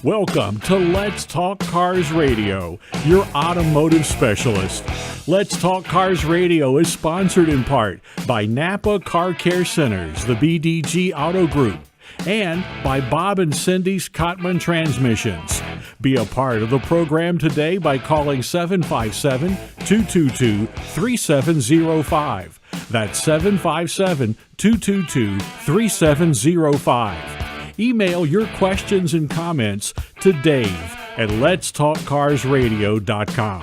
Welcome to Let's Talk Cars Radio, your automotive specialist. Let's Talk Cars Radio is sponsored in part by Napa Car Care Centers, the BDG Auto Group, and by Bob and Cindy's Cotman Transmissions. Be a part of the program today by calling 757-222-3705. That's 757-222-3705. Email your questions and comments to Dave at letstalkcarsradio.com.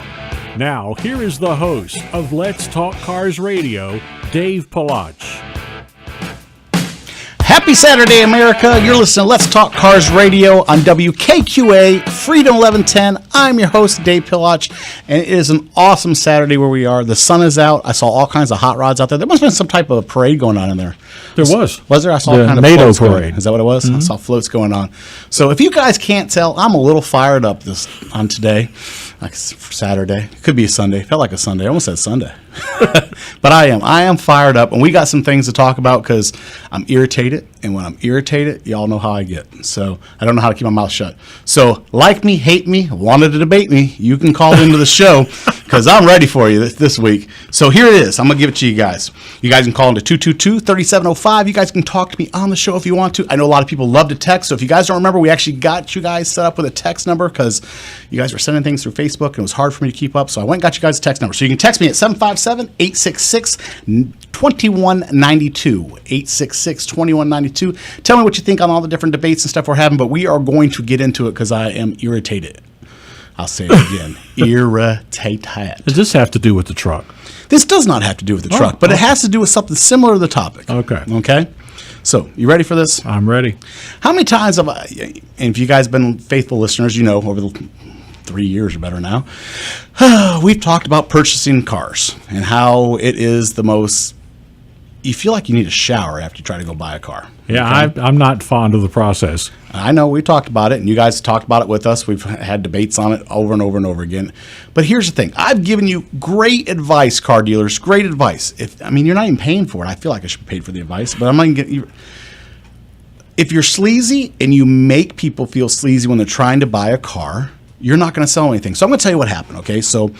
Now, here is the host of Let's Talk Cars Radio, Dave Palach. Happy Saturday, America. You're listening to Let's Talk Cars Radio on WKQA, Freedom 1110. I'm your host, Dave Palach, and it is an awesome Saturday where we are. The sun is out. I saw all kinds of hot rods out there. There must have been some type of a parade going on in there. There was. Was there? I saw the kind of NATO floats parade. Going. Is that what it was? Mm-hmm. I saw floats going on. So if you guys can't tell, I'm a little fired up on today. Like Saturday. It could be a Sunday. Felt like a Sunday. I almost said Sunday. But I am fired up, and we got some things to talk about because I'm irritated, and when I'm irritated, y'all know how I get. So I don't know how to keep my mouth shut. So like me, hate me, wanted to debate me, you can call into the show because I'm ready for you this week. So here it is. I'm going to give it to you guys. You guys can call into 222-3705. You guys can talk to me on the show if you want to. I know a lot of people love to text, so if you guys don't remember, we actually got you guys set up with a text number because you guys were sending things through Facebook, and it was hard for me to keep up, so I went and got you guys a text number. So you can text me at 757-866-2192. 866-2192. Tell me what you think on all the different debates and stuff we're having, but we are going to get into it because I am irritated. I'll say it again. Irritated. Does this have to do with the truck? This does not have to do with the truck, but it has to do with something similar to the topic. Okay? So, you ready for this? I'm ready. How many times have I, and if you guys have been faithful listeners, you know, over the 3 years or better now, we've talked about purchasing cars and how it is the most, you feel like you need a shower after you try to go buy a car. Yeah, okay? I'm not fond of the process. I know, we talked about it, and you guys talked about it with us. We've had debates on it over and over and over again. But here's the thing. I've given you great advice, car dealers, great advice. You're not even paying for it. I feel like I should pay for the advice, but I'm not going to get you. If you're sleazy and you make people feel sleazy when they're trying to buy a car, you're not going to sell anything. So I'm going to tell you what happened, okay? So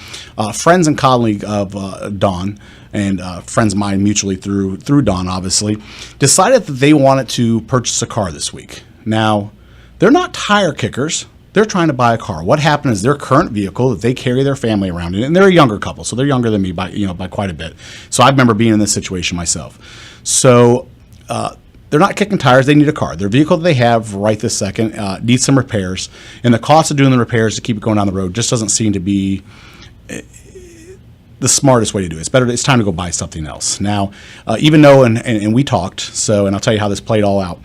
friends and colleague of Don, and friends of mine mutually through Don, obviously, decided that they wanted to purchase a car this week. Now, they're not tire kickers. They're trying to buy a car. What happened is their current vehicle that they carry their family around in, and they're a younger couple, so they're younger than me by quite a bit. So I remember being in this situation myself. So they're not kicking tires. They need a car. Their vehicle that they have right this second needs some repairs, and the cost of doing the repairs to keep it going down the road just doesn't seem to be the smartest way to do it. It's time to go buy something else. Now, even though, and we talked, and I'll tell you how this played all out.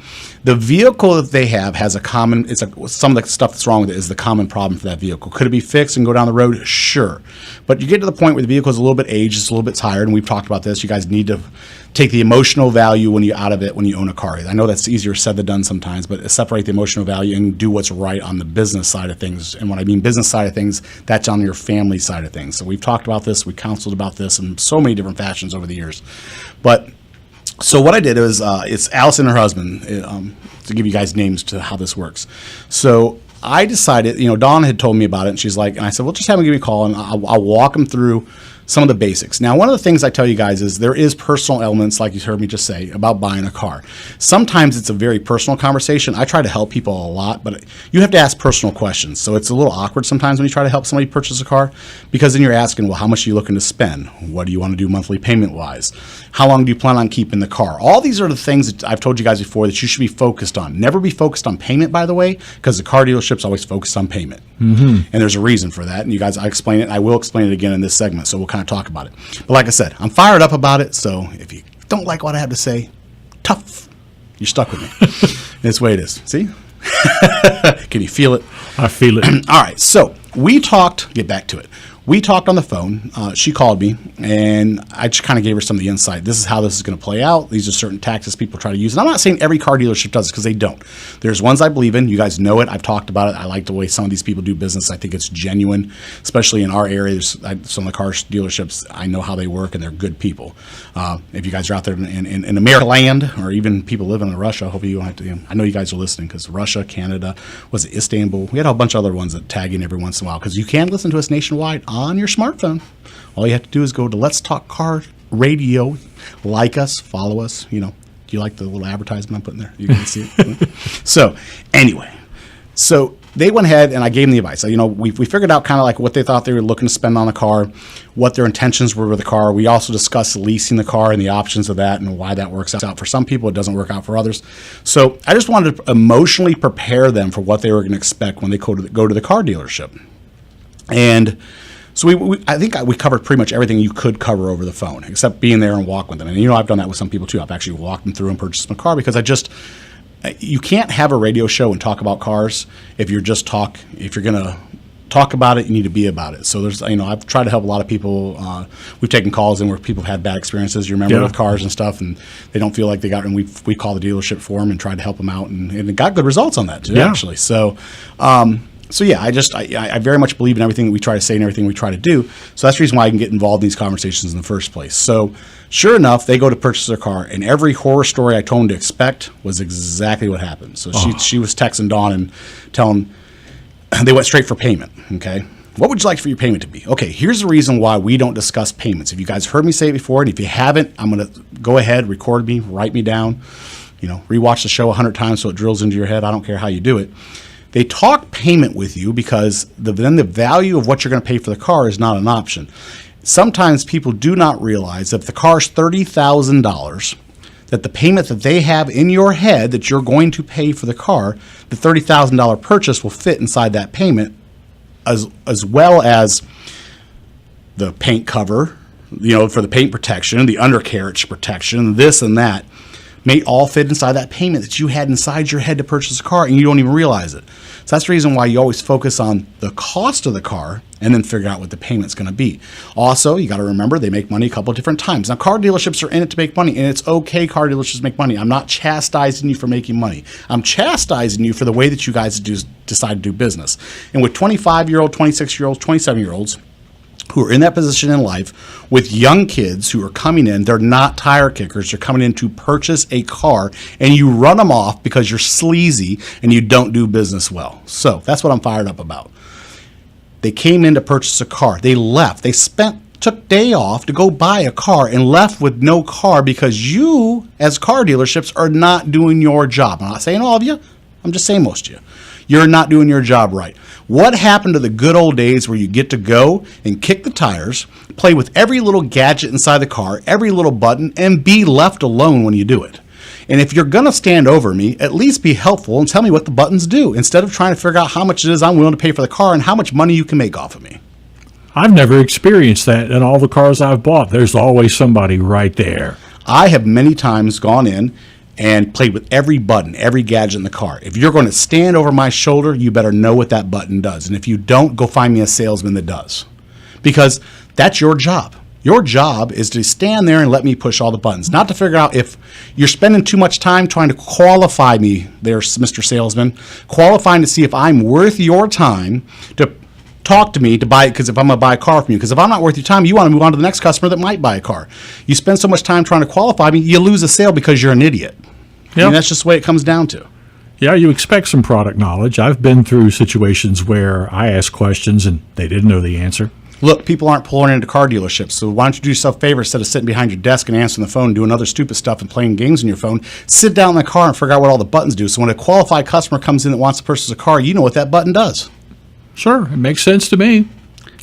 The vehicle that they have has some of the stuff that's wrong with it is the common problem for that vehicle. Could it be fixed and go down the road? Sure. But you get to the point where the vehicle is a little bit aged, it's a little bit tired, and we've talked about this. You guys need to take the emotional value when you're out of it when you own a car. I know that's easier said than done sometimes, but separate the emotional value and do what's right on the business side of things. And when I mean business side of things, that's on your family side of things. So we've talked about this, we counseled about this in so many different fashions over the years. But so what I did is, it's Alice and her husband, to give you guys names to how this works. So I decided, Dawn had told me about it, and she's like, and I said, well, just have them give me a call, and I'll walk them through some of the basics. Now, one of the things I tell you guys is there is personal elements, like you heard me just say, about buying a car. Sometimes it's a very personal conversation. I try to help people a lot, but you have to ask personal questions. So it's a little awkward sometimes when you try to help somebody purchase a car, because then you're asking, well, how much are you looking to spend? What do you want to do monthly payment-wise? How long do you plan on keeping the car? All these are the things that I've told you guys before that you should be focused on. Never be focused on payment, by the way, because the car dealership's always focused on payment. Mm-hmm. And there's a reason for that. And you guys, I explain it. I will explain it again in this segment, so we'll kind of talk about it. But like I said, I'm fired up about it, so if you don't like what I have to say, tough. You're stuck with me. That's the way it is. See? Can you feel it? I feel it. All right, so we talked, get back to it. we talked on the phone. She called me, and I just kind of gave her some of the insight. This is how this is going to play out. These are certain tactics people try to use. And I'm not saying every car dealership does it, because they don't. There's ones I believe in. You guys know it. I've talked about it. I like the way some of these people do business. I think it's genuine, especially in our area. Some of the car dealerships, I know how they work, and they're good people. If you guys are out there in America land, or even people living in Russia, hopefully you don't have to. I know you guys are listening, because Russia, Canada, was it Istanbul? We had a bunch of other ones that tag in every once in a while, because you can listen to us nationwide on your smartphone. All you have to do is go to Let's Talk Car Radio, like us, follow us. Do you like the little advertisement I'm putting there? You can see it. So anyway, they went ahead, and I gave them the advice. We figured out kind of like what they thought they were looking to spend on the car, what their intentions were with the car. We also discussed leasing the car and the options of that, and why that works out for some people. It doesn't work out for others. So I just wanted to emotionally prepare them for what they were going to expect when they go to the car dealership. And so I think we covered pretty much everything you could cover over the phone, except being there and walk with them. And I've done that with some people too. I've actually walked them through and purchased them a car, because you can't have a radio show and talk about cars if you're going to talk about it, you need to be about it. So I've tried to help a lot of people. We've taken calls in where people have had bad experiences, you remember, with cars and stuff, and they don't feel like they got, and we call the dealership for them and tried to help them out, and it got good results on that too, actually. So yeah, I very much believe in everything that we try to say and everything we try to do. So that's the reason why I can get involved in these conversations in the first place. So sure enough, they go to purchase their car, and every horror story I told them to expect was exactly what happened. So she was texting Dawn and telling they went straight for payment. Okay, what would you like for your payment to be? Okay, here's the reason why we don't discuss payments. If you guys heard me say it before, and if you haven't, I'm going to go ahead, record me, write me down, rewatch the show 100 times so it drills into your head. I don't care how you do it. They talk payment with you because then the value of what you're going to pay for the car is not an option. Sometimes people do not realize that if the car's $30,000, that the payment that they have in your head that you're going to pay for the car, the $30,000 purchase will fit inside that payment, as well as the paint cover, for the paint protection, the undercarriage protection, this and that, may all fit inside that payment that you had inside your head to purchase a car, and you don't even realize it. So that's the reason why you always focus on the cost of the car and then figure out what the payment's going to be. Also, you got to remember they make money a couple of different times. Now, car dealerships are in it to make money, and it's okay car dealerships make money. I'm not chastising you for making money. I'm chastising you for the way that you guys decide to do business. And with 25-year-old, 26-year-olds, 27-year-olds, who are in that position in life with young kids who are coming in, they're not tire kickers. They're coming in to purchase a car, and you run them off because you're sleazy and you don't do business well. So that's what I'm fired up about. They came in to purchase a car. They left. They took day off to go buy a car and left with no car because you, as car dealerships, are not doing your job. I'm not saying all of you. I'm just saying most of you. You're not doing your job right. What happened to the good old days where you get to go and kick the tires, play with every little gadget inside the car, every little button, and be left alone when you do it? And if you're going to stand over me, at least be helpful and tell me what the buttons do, instead of trying to figure out how much it is I'm willing to pay for the car and how much money you can make off of me. I've never experienced that in all the cars I've bought. There's always somebody right there. I have many times gone in and played with every button, every gadget in the car. If you're going to stand over my shoulder, you better know what that button does. And if you don't, go find me a salesman that does. Because that's your job. Your job is to stand there and let me push all the buttons, not to figure out if you're spending too much time trying to qualify me there, Mr. Salesman, qualifying to see if I'm worth your time to talk to me to buy it, because if I'm going to buy a car from you, because if I'm not worth your time, you want to move on to the next customer that might buy a car. You spend so much time trying to qualify me, you lose a sale because you're an idiot. Yep. And that's just the way it comes down to. Yeah, you expect some product knowledge. I've been through situations where I asked questions and they didn't know the answer. Look, people aren't pulling into car dealerships, so why don't you do yourself a favor, instead of sitting behind your desk and answering the phone and doing other stupid stuff and playing games on your phone, sit down in the car and figure out what all the buttons do. So when a qualified customer comes in that wants to purchase a car, you know what that button does. Sure, it makes sense to me.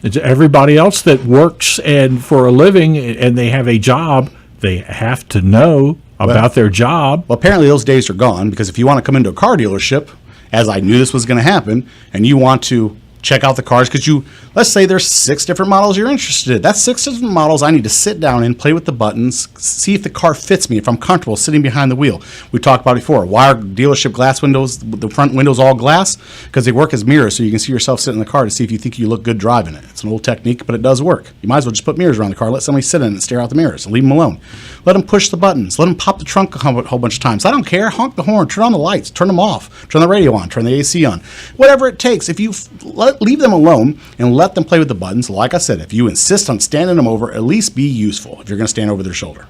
It's everybody else that works and for a living and they have a job, they have to know about their job. Well, apparently those days are gone, because if you want to come into a car dealership, as I knew this was going to happen, and you want to check out the cars because let's say there's 6 different models you're interested in. That's 6 different models I need to sit down and play with the buttons, see if the car fits me, if I'm comfortable sitting behind the wheel. We talked about it before. Why are dealership glass windows, the front windows all glass? Because they work as mirrors so you can see yourself sitting in the car to see if you think you look good driving it. It's an old technique, but it does work. You might as well just put mirrors around the car, let somebody sit in it and stare out the mirrors, and leave them alone. Let them push the buttons. Let them pop the trunk a whole bunch of times. I don't care. Honk the horn. Turn on the lights. Turn them off. Turn the radio on. Turn the AC on. Whatever it takes. If you leave them alone and let them play with the buttons, like I said, if you insist on standing them over, at least be useful if you're going to stand over their shoulder.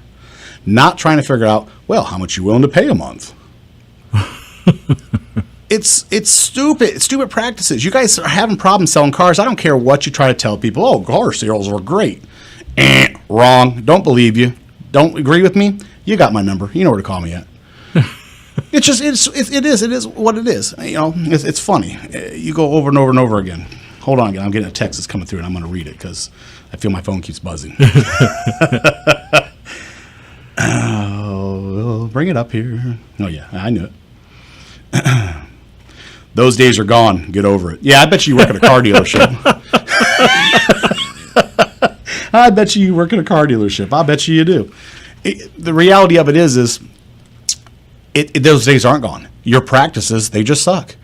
Not trying to figure out, well, how much you willing to pay a month. It's stupid. It's stupid practices. You guys are having problems selling cars. I don't care what you try to tell people. Oh, car sales were great. Wrong. Don't believe you. Don't agree with me? You got my number. You know where to call me at. It is what it is. You know, it's funny. You go over and over and over again. Hold on again. I'm getting a text that's coming through, and I'm going to read it because I feel my phone keeps buzzing. Oh, bring it up here. Oh, yeah, I knew it. Those days are gone. Get over it. Yeah, I bet you work at a car dealership. I bet you work at a car dealership. I bet you do. The reality of it is those days aren't gone. Your practices, they just suck.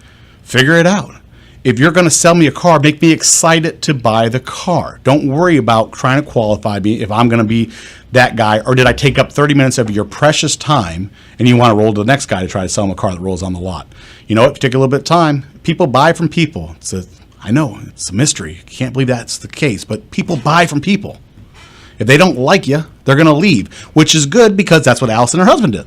Figure it out. If you're going to sell me a car, make me excited to buy the car. Don't worry about trying to qualify me if I'm going to be that guy, or did I take up 30 minutes of your precious time and you want to roll to the next guy to try to sell them a car that rolls on the lot. You know what? If you take a little bit of time, people buy from people. I know, it's a mystery. You can't believe that's the case, but people buy from people. If they don't like you, they're going to leave, which is good because that's what Alice and her husband did.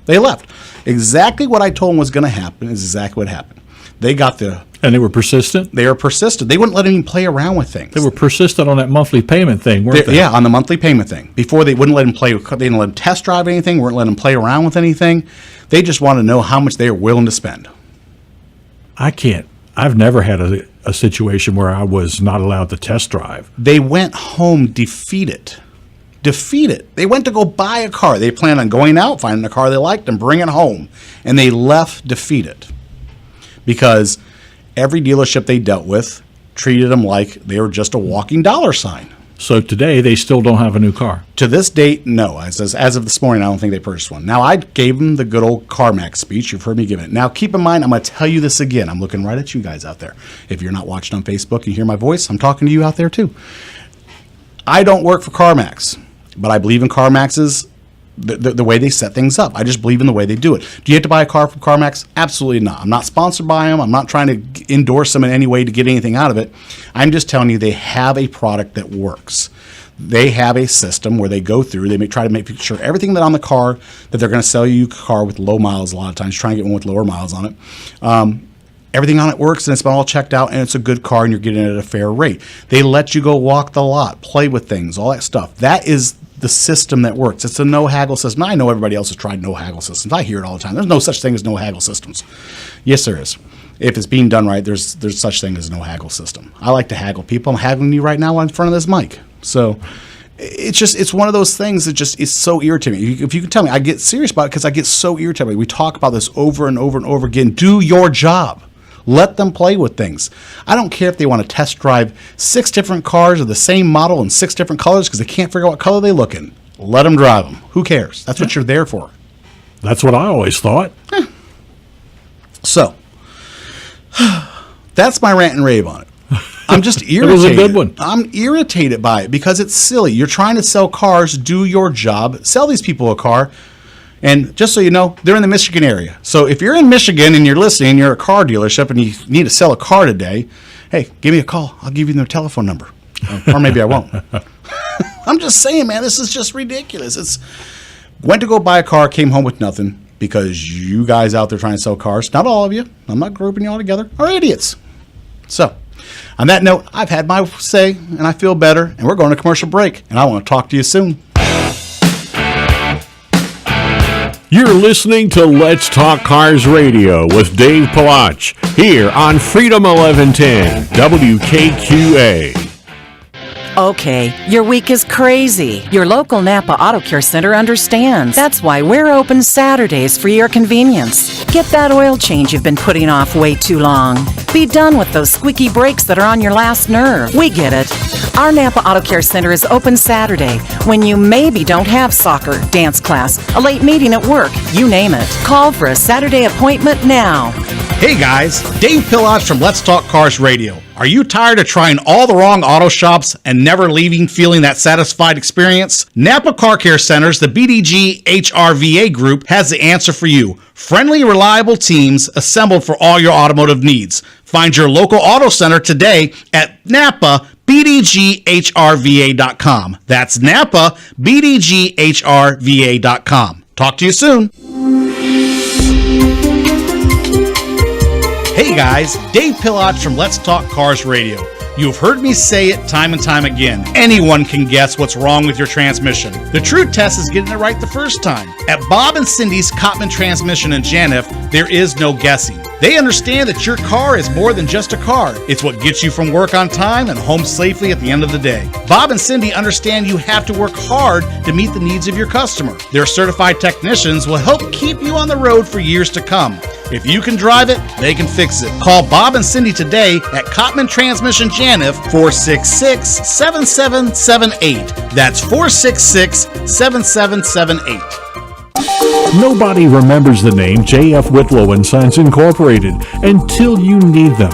They left. Exactly what I told them was going to happen is exactly what happened. And they were persistent? They were persistent. They wouldn't let him play around with things. They were persistent on that monthly payment thing, weren't they? Yeah, on the monthly payment thing. Before, they wouldn't let him play. They didn't let him test drive anything. Weren't letting him play around with anything. They just wanted to know how much they were willing to spend. I've never had a situation where I was not allowed to test drive. They went home defeated. They went to go buy a car. They planned on going out, finding a car they liked, and bringing it home. And they left defeated. Because every dealership they dealt with treated them like they were just a walking dollar sign. So today, they still don't have a new car? To this date, no. As of this morning, I don't think they purchased one. Now, I gave them the good old CarMax speech. You've heard me give it. Now, keep in mind, I'm going to tell you this again. I'm looking right at you guys out there. If you're not watching on Facebook and you hear my voice, I'm talking to you out there too. I don't work for CarMax, but I believe in CarMax's the way they set things up. I just believe in the way they do it. Do you have to buy a car from CarMax? Absolutely not. I'm not sponsored by them. I'm not trying to endorse them in any way to get anything out of it. I'm just telling you they have a product that works. They have a system where they go through, they try to make sure everything that on the car that they're going to sell you a car with low miles a lot of times, try and get one with lower miles on it. Everything on it works and it's been all checked out and it's a good car and you're getting it at a fair rate. They let you go walk the lot, play with things, all that stuff. That is the system that works. It's a no haggle system. I know everybody else has tried no haggle systems. I hear it all the time. There's no such thing as no haggle systems. Yes, there is. If it's being done right, there's such thing as no haggle system. I like to haggle people. I'm haggling you right now in front of this mic. So it's one of those things that just is so irritating. If you can tell me, I get serious about it because I get so irritated. We talk about this over and over and over again. Do your job. Let them play with things. I don't care if they want to test drive 6 different cars of the same model in 6 different colors because they can't figure out what color they look in. Let them drive them. Who cares? That's what you're there for. That's what I always thought. So, that's my rant and rave on it. I'm just irritated. It was a good one. I'm irritated by it because it's silly. You're trying to sell cars. Do your job. Sell these people a car. And just so you know, they're in the Michigan area. So if you're in Michigan and you're listening, you're a car dealership and you need to sell a car today, hey, give me a call. I'll give you their telephone number. Or maybe I won't. I'm just saying, man, this is just ridiculous. Went to go buy a car, came home with nothing because you guys out there trying to sell cars, not all of you, I'm not grouping you all together, are idiots. So, on that note, I've had my say and I feel better, and we're going to commercial break, and I want to talk to you soon. You're listening to Let's Talk Cars Radio with Dave Palach here on Freedom 1110 WKQA. Okay, your week is crazy. Your local Napa Auto Care Center understands. That's why we're open Saturdays for your convenience. Get that oil change you've been putting off way too long. Be done with those squeaky brakes that are on your last nerve. We get it. Our Napa Auto Care Center is open Saturday when you maybe don't have soccer, dance class, a late meeting at work, you name it. Call for a Saturday appointment now. Hey guys, Dave Pillage from Let's Talk Cars Radio. Are you tired of trying all the wrong auto shops and never leaving feeling that satisfied experience? Napa Car Care Centers, the BDG HRVA group, has the answer for you. Friendly, reliable teams assembled for all your automotive needs. Find your local auto center today at NapaBDGHRVA.com. That's NapaBDGHRVA.com. Talk to you soon. Hey guys, Dave Pillage from Let's Talk Cars Radio. You've heard me say it time and time again. Anyone can guess what's wrong with your transmission. The true test is getting it right the first time. At Bob and Cindy's Cotman Transmission in Janif, there is no guessing. They understand that your car is more than just a car. It's what gets you from work on time and home safely at the end of the day. Bob and Cindy understand you have to work hard to meet the needs of your customer. Their certified technicians will help keep you on the road for years to come. If you can drive it, they can fix it. Call Bob and Cindy today at Cotman Transmission Janif, 466-7778. That's 466-7778. Nobody remembers the name J.F. Whitlow and Sons Incorporated until you need them.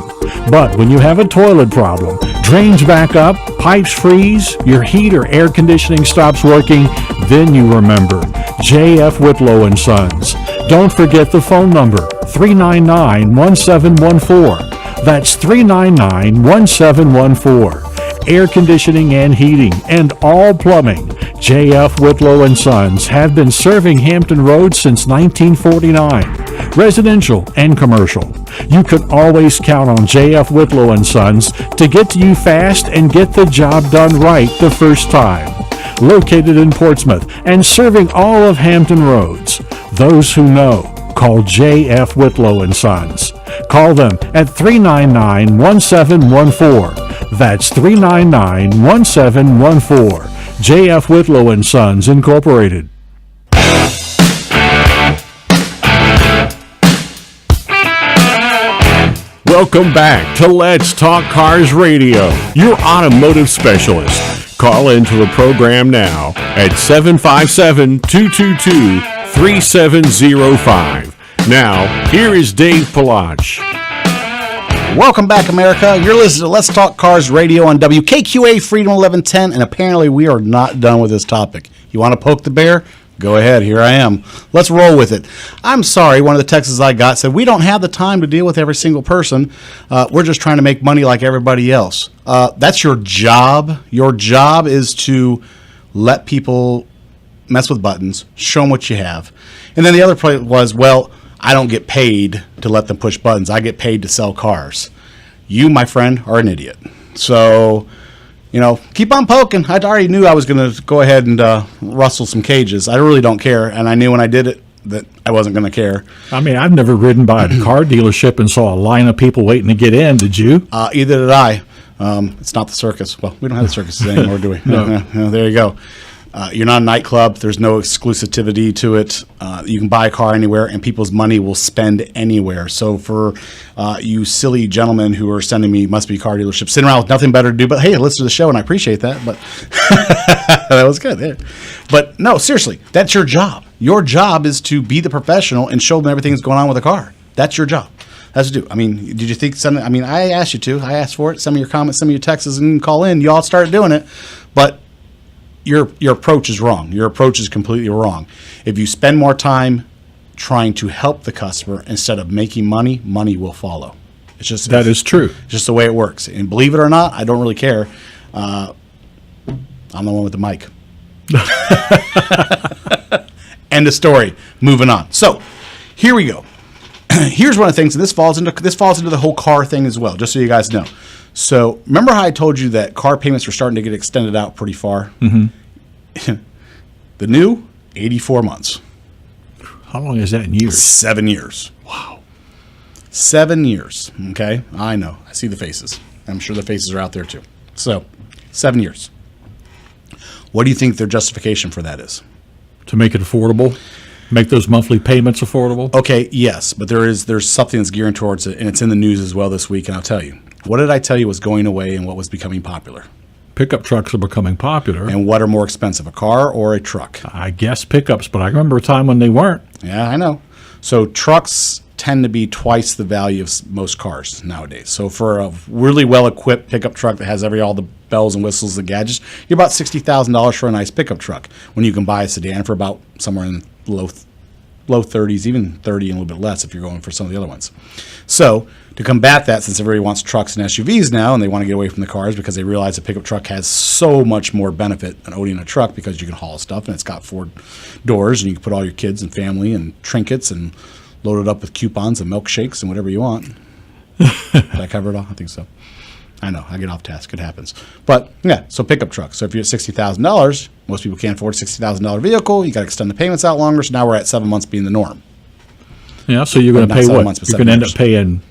But when you have a toilet problem, drains back up, pipes freeze, your heat or air conditioning stops working, then you remember J.F. Whitlow and Sons. Don't forget the phone number, 399-1714. That's 399-1714. Air conditioning and heating and all plumbing. J.F. Whitlow and Sons have been serving Hampton Roads since 1949. Residential and commercial. You can always count on J.F. Whitlow and Sons to get to you fast and get the job done right the first time. Located in Portsmouth and serving all of Hampton Roads. Those who know, call J.F. Whitlow and Sons. Call them at 399-1714. That's 399-1714. J.F. Whitlow and Sons Incorporated. Welcome back to Let's Talk Cars Radio, your automotive specialist. Call into the program now at 757-222-3705. Now, here is Dave Pillage. Welcome back, America. You're listening to Let's Talk Cars Radio on WKQA Freedom 1110, and apparently we are not done with this topic. You want to poke the bear? Go ahead. Here I am. Let's roll with it. I'm sorry. One of the texts I got said, we don't have the time to deal with every single person. We're just trying to make money like everybody else. That's your job. Your job is to let people mess with buttons, show them what you have. And then the other point was, well, I don't get paid to let them push buttons. I get paid to sell cars. You, my friend, are an idiot. So, keep on poking. I already knew I was going to go ahead and rustle some cages. I really don't care. And I knew when I did it that I wasn't going to care. I mean, I've never ridden by a car dealership and saw a line of people waiting to get in. Did you? Either did I. It's not the circus. Well, we don't have the circuses anymore, do we? No. There you go. You're not a nightclub. There's no exclusivity to it. You can buy a car anywhere, and people's money will spend anywhere. So for you silly gentlemen who are sending me must-be car dealerships, sitting around with nothing better to do, but hey, listen to the show, and I appreciate that. But that was good. Yeah. But no, seriously, that's your job. Your job is to be the professional and show them everything that's going on with a car. That's your job. That's what you do. I mean, did you think something? I mean, I asked you to. I asked for it. Some of your comments, some of your texts, and call in. You all started doing it, but your approach is wrong. Your approach is completely wrong. If you spend more time trying to help the customer instead of making money, money will follow. It's just that is true. It's just the way it works. And believe it or not, I don't really care. I'm the one with the mic. End of story. Moving on. So here we go. Here's one of the things, and this falls into the whole car thing as well, just so you guys know. So remember how I told you that car payments were starting to get extended out pretty far? Mm-hmm. The new, 84 months. How long is that in years? 7 years. Wow. 7 years. Okay, I know. I see the faces. I'm sure the faces are out there too. So 7 years. What do you think their justification for that is? To make it affordable, make those monthly payments affordable. Okay, yes, but there's something that's geared towards it, and it's in the news as well this week, and I'll tell you. What did I tell you was going away and what was becoming popular? Pickup trucks are becoming popular. And what are more expensive, a car or a truck? I guess pickups, but I remember a time when they weren't. Yeah, I know. So trucks tend to be twice the value of most cars nowadays. So for a really well-equipped pickup truck that has all the bells and whistles and gadgets, you're about $60,000 for a nice pickup truck, when you can buy a sedan for about somewhere in low 30s, even 30 and a little bit less if you're going for some of the other ones. So to combat that, since everybody wants trucks and SUVs now and they want to get away from the cars because they realize a pickup truck has so much more benefit than owning a truck, because you can haul stuff and it's got 4 doors and you can put all your kids and family and trinkets and load it up with coupons and milkshakes and whatever you want. Did I cover it all? I think so. I know, I get off task. It happens. But, yeah, so pickup trucks. So if you're at $60,000, most people can't afford a $60,000 vehicle. You got to extend the payments out longer, so now we're at 7 months being the norm. Yeah, so you're going to pay Not 7 what? months, but You're 7 going to end years. up paying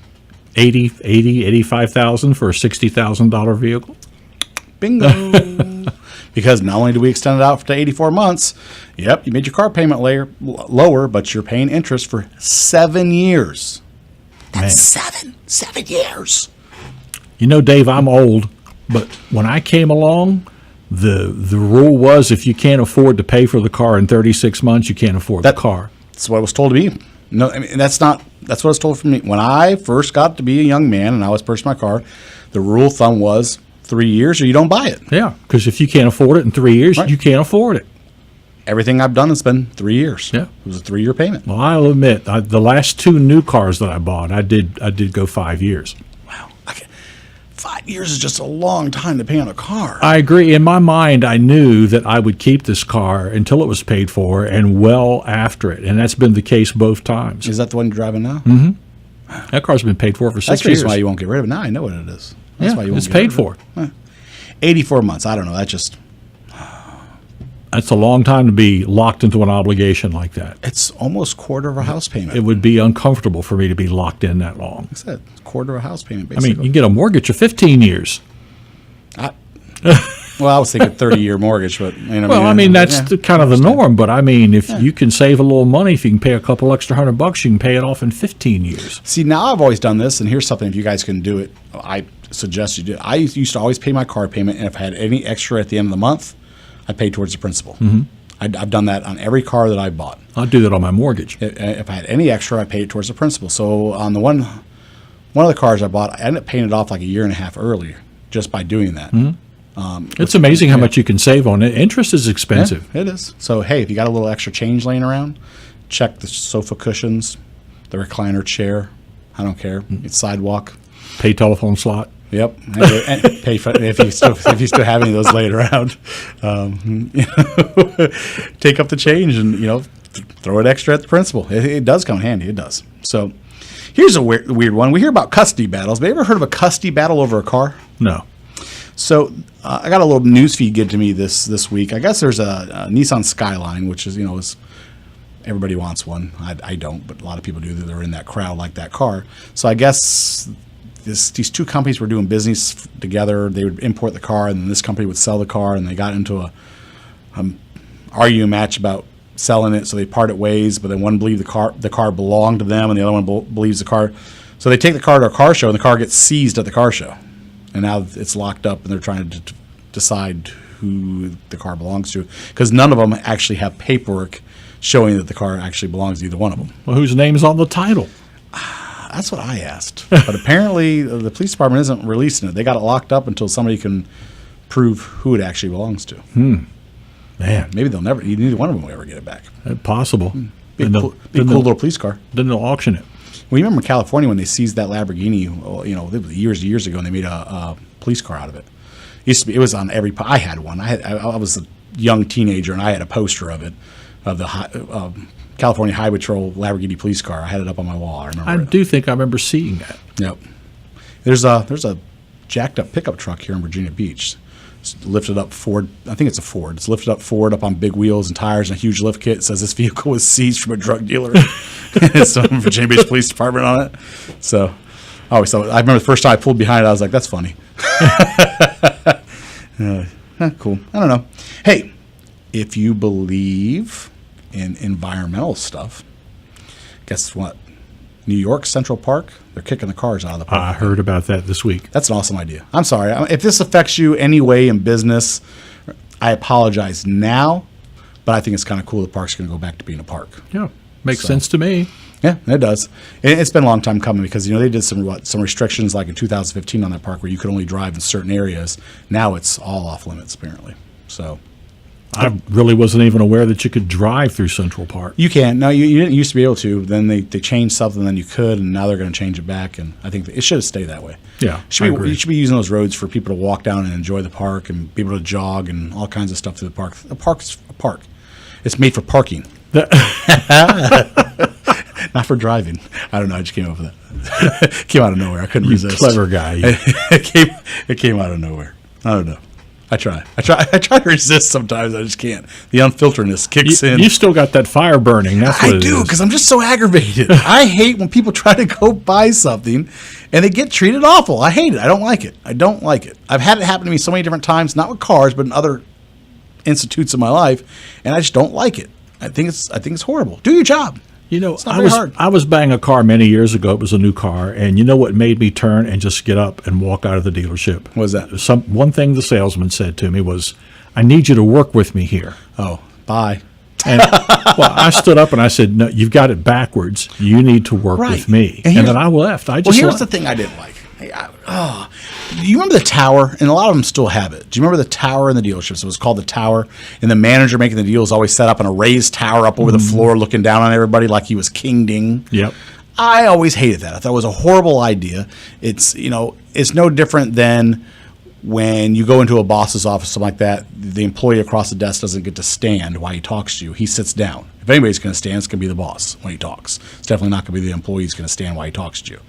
$85,000 for a $60,000 vehicle? Bingo. Because not only do we extend it out to 84 months, yep, you made your car payment lower, but you're paying interest for 7 years. That's 7 years. You know, Dave, I'm old, but when I came along, the rule was if you can't afford to pay for the car in 36 months, you can't afford the car. That's what was told to me. No, I mean, that's what was told for me. When I first got to be a young man and I was purchasing my car, the rule of thumb was 3 years or you don't buy it. Yeah, because if you can't afford it in 3 years, Right. you can't afford it. Everything I've done has been 3 years. Yeah. It was a 3-year payment. Well, I'll admit, the last 2 new cars that I bought, I did go 5 years. Wow. 5 years is just a long time to pay on a car. I agree. In my mind, I knew that I would keep this car until it was paid for and well after it, and that's been the case both times. Is that the one you're driving now? Mm-hmm. That car's been paid for 6 That's the years. reason why you won't get rid of it. Now I know what it is. That's why you won't it's get paid rid of for. it. 84 months. I don't know. That's a long time to be locked into an obligation like that. It's almost quarter of a house payment. It would be uncomfortable for me to be locked in that long. Like I said, quarter of a house payment, I basically. mean, you get a mortgage of 15 years. Well, I was thinking 30-year mortgage, but Well, I mean, that's kind of the norm. But I mean, if you can save a little money, if you can pay a couple extra $100, you can pay it off in 15 years. See, now I've always done this, and here's something. If you guys can do it, I suggest you do it. I used to always pay my car payment, and if I had any extra at the end of the month, I paid towards the principal. Mm-hmm. I've done that on every car that I bought. I'll do that on my mortgage. If I had any extra, I paid it towards the principal. So on the one of the cars I bought, I ended up paying it off like a year and a half earlier just by doing that. Mm-hmm. It's amazing how much you can save on it. Interest is expensive. Yeah, it is. So, hey, if you got a little extra change laying around, check the sofa cushions, the recliner chair. I don't care. It's sidewalk. Pay telephone slot. Yep. And pay for if you still have any of those laid around. Take up the change and throw it extra at the principal. It does come in handy. It does. So here's a weird one. We hear about custody battles. Have you ever heard of a custody battle over a car? No. So I got a little news feed given to me this week. I guess there's a Nissan Skyline, which is everybody wants one. I don't, but a lot of people do. They're in that crowd like that car. So I guess these two companies were doing business together. They would import the car, and then this company would sell the car, and they got into a arguing match about selling it. So they parted ways, but then one believed the car belonged to them, and the other one believes the car. So they take the car to a car show, and the car gets seized at the car show. And now it's locked up, and they're trying to decide who the car belongs to, because none of them actually have paperwork showing that the car actually belongs to either one of them. Well, whose name's on the title? That's what I asked. But apparently the police department isn't releasing it. They got it locked up until somebody can prove who it actually belongs to. Man. Maybe neither one of them will ever get it back. Possible. Be a cool little police car. Then they'll auction it. Well, you remember California when they seized that Lamborghini, it was years ago, and they made a police car out of it. It was on every. I had one. I was a young teenager, and I had a poster of it, of the California Highway Patrol Lamborghini police car. I had it up on my wall. I remember seeing that. Yep. There's a jacked up pickup truck here in Virginia Beach. It's lifted up Ford. I think it's a Ford. It's lifted up Ford up on big wheels and tires and a huge lift kit. It says this vehicle was seized from a drug dealer. It's the Virginia Beach Police Department on it. So I remember the first time I pulled behind it, I was like, that's funny. Cool. I don't know. Hey, if you believe in environmental stuff, guess what? New York Central Park, they're kicking the cars out of the park. I heard about that this week. That's an awesome idea. I'm sorry. If this affects you any way in business, I apologize now, but I think it's kind of cool the park's going to go back to being a park. Yeah, makes sense to me. Yeah, it does. It's been a long time coming because, they did some restrictions like in 2015 on that park where you could only drive in certain areas. Now it's all off limits, apparently. So I really wasn't even aware that you could drive through Central Park. you can. No, you didn't used to be able to. Then they changed something, then you could, and now they're going to change it back. And I think it should have stayed that way. Yeah, I agree. You should be using those roads for people to walk down and enjoy the park and be able to jog and all kinds of stuff through the park. A park's a park. It's made for parking. Not for driving. I don't know. I just came up with that. It came out of nowhere. I couldn't resist. Clever guy. It came out of nowhere. I don't know. I try to resist sometimes. I just can't. The unfilteredness kicks in. You still got that fire burning. That's what I do, because I'm just so aggravated. I hate when people try to go buy something and they get treated awful. I hate it. I don't like it. I've had it happen to me so many different times, not with cars, but in other institutes of my life, and I just don't like it. I think it's horrible. Do your job. It's not very hard. I was buying a car many years ago. It was a new car, and you know what made me turn and just get up and walk out of the dealership? What was that? One thing the salesman said to me was, "I need you to work with me here." Oh, bye. And I stood up and I said, "No, you've got it backwards. You need to work with me." And then I left. Here's the thing I didn't like. Do you remember the tower? And a lot of them still have it. Do you remember the tower in the dealerships? It was called the tower. And the manager making the deals always set up in a raised tower up over the floor looking down on everybody like he was King Ding. Yep. I always hated that. I thought it was a horrible idea. It's no different than when you go into a boss's office, something like that, the employee across the desk doesn't get to stand while he talks to you. He sits down. If anybody's going to stand, it's going to be the boss when he talks. It's definitely not going to be the employee who's going to stand while he talks to you.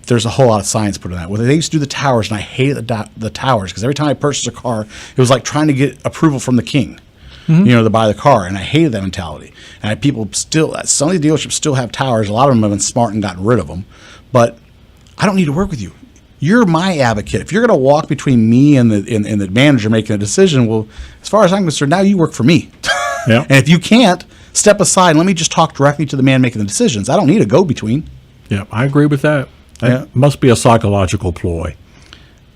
There's a whole lot of science put in that. Well, they used to do the towers, and I hated the towers because every time I purchased a car, it was like trying to get approval from the king, to buy the car, and I hated that mentality. And some of the dealerships still have towers. A lot of them have been smart and gotten rid of them, but I don't need to work with you. You're my advocate. If you're going to walk between me and the manager making a decision, well, as far as I'm concerned, now you work for me. Yeah. And if you can't, step aside and let me just talk directly to the man making the decisions. I don't need a go-between. Yeah, I agree with that. Yeah. It must be a psychological ploy.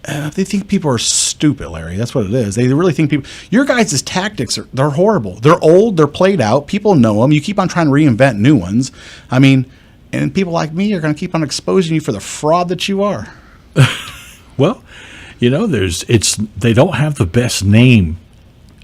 They think people are stupid, Larry. That's what it is. They really think people. Your guys' tactics they're horrible. They're old. They're played out. People know them. You keep on trying to reinvent new ones. I mean, and people like me are going to keep on exposing you for the fraud that you are. Well, they don't have the best name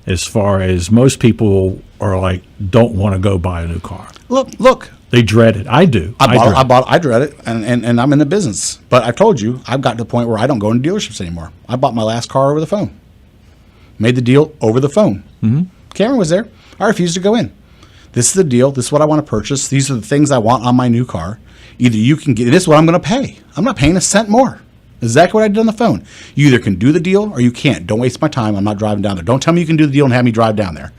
as far as most people are like don't want to go buy a new car. Look. They dread it. I do. I dread it, and I'm in the business. But I've told you, I've gotten to the point where I don't go into dealerships anymore. I bought my last car over the phone. Made the deal over the phone. Mm-hmm. Cameron was there. I refused to go in. This is the deal. This is what I want to purchase. These are the things I want on my new car. Either you can get this is what I'm going to pay. I'm not paying a cent more. Exactly what I did on the phone. You either can do the deal or you can't. Don't waste my time. I'm not driving down there. Don't tell me you can do the deal and have me drive down there.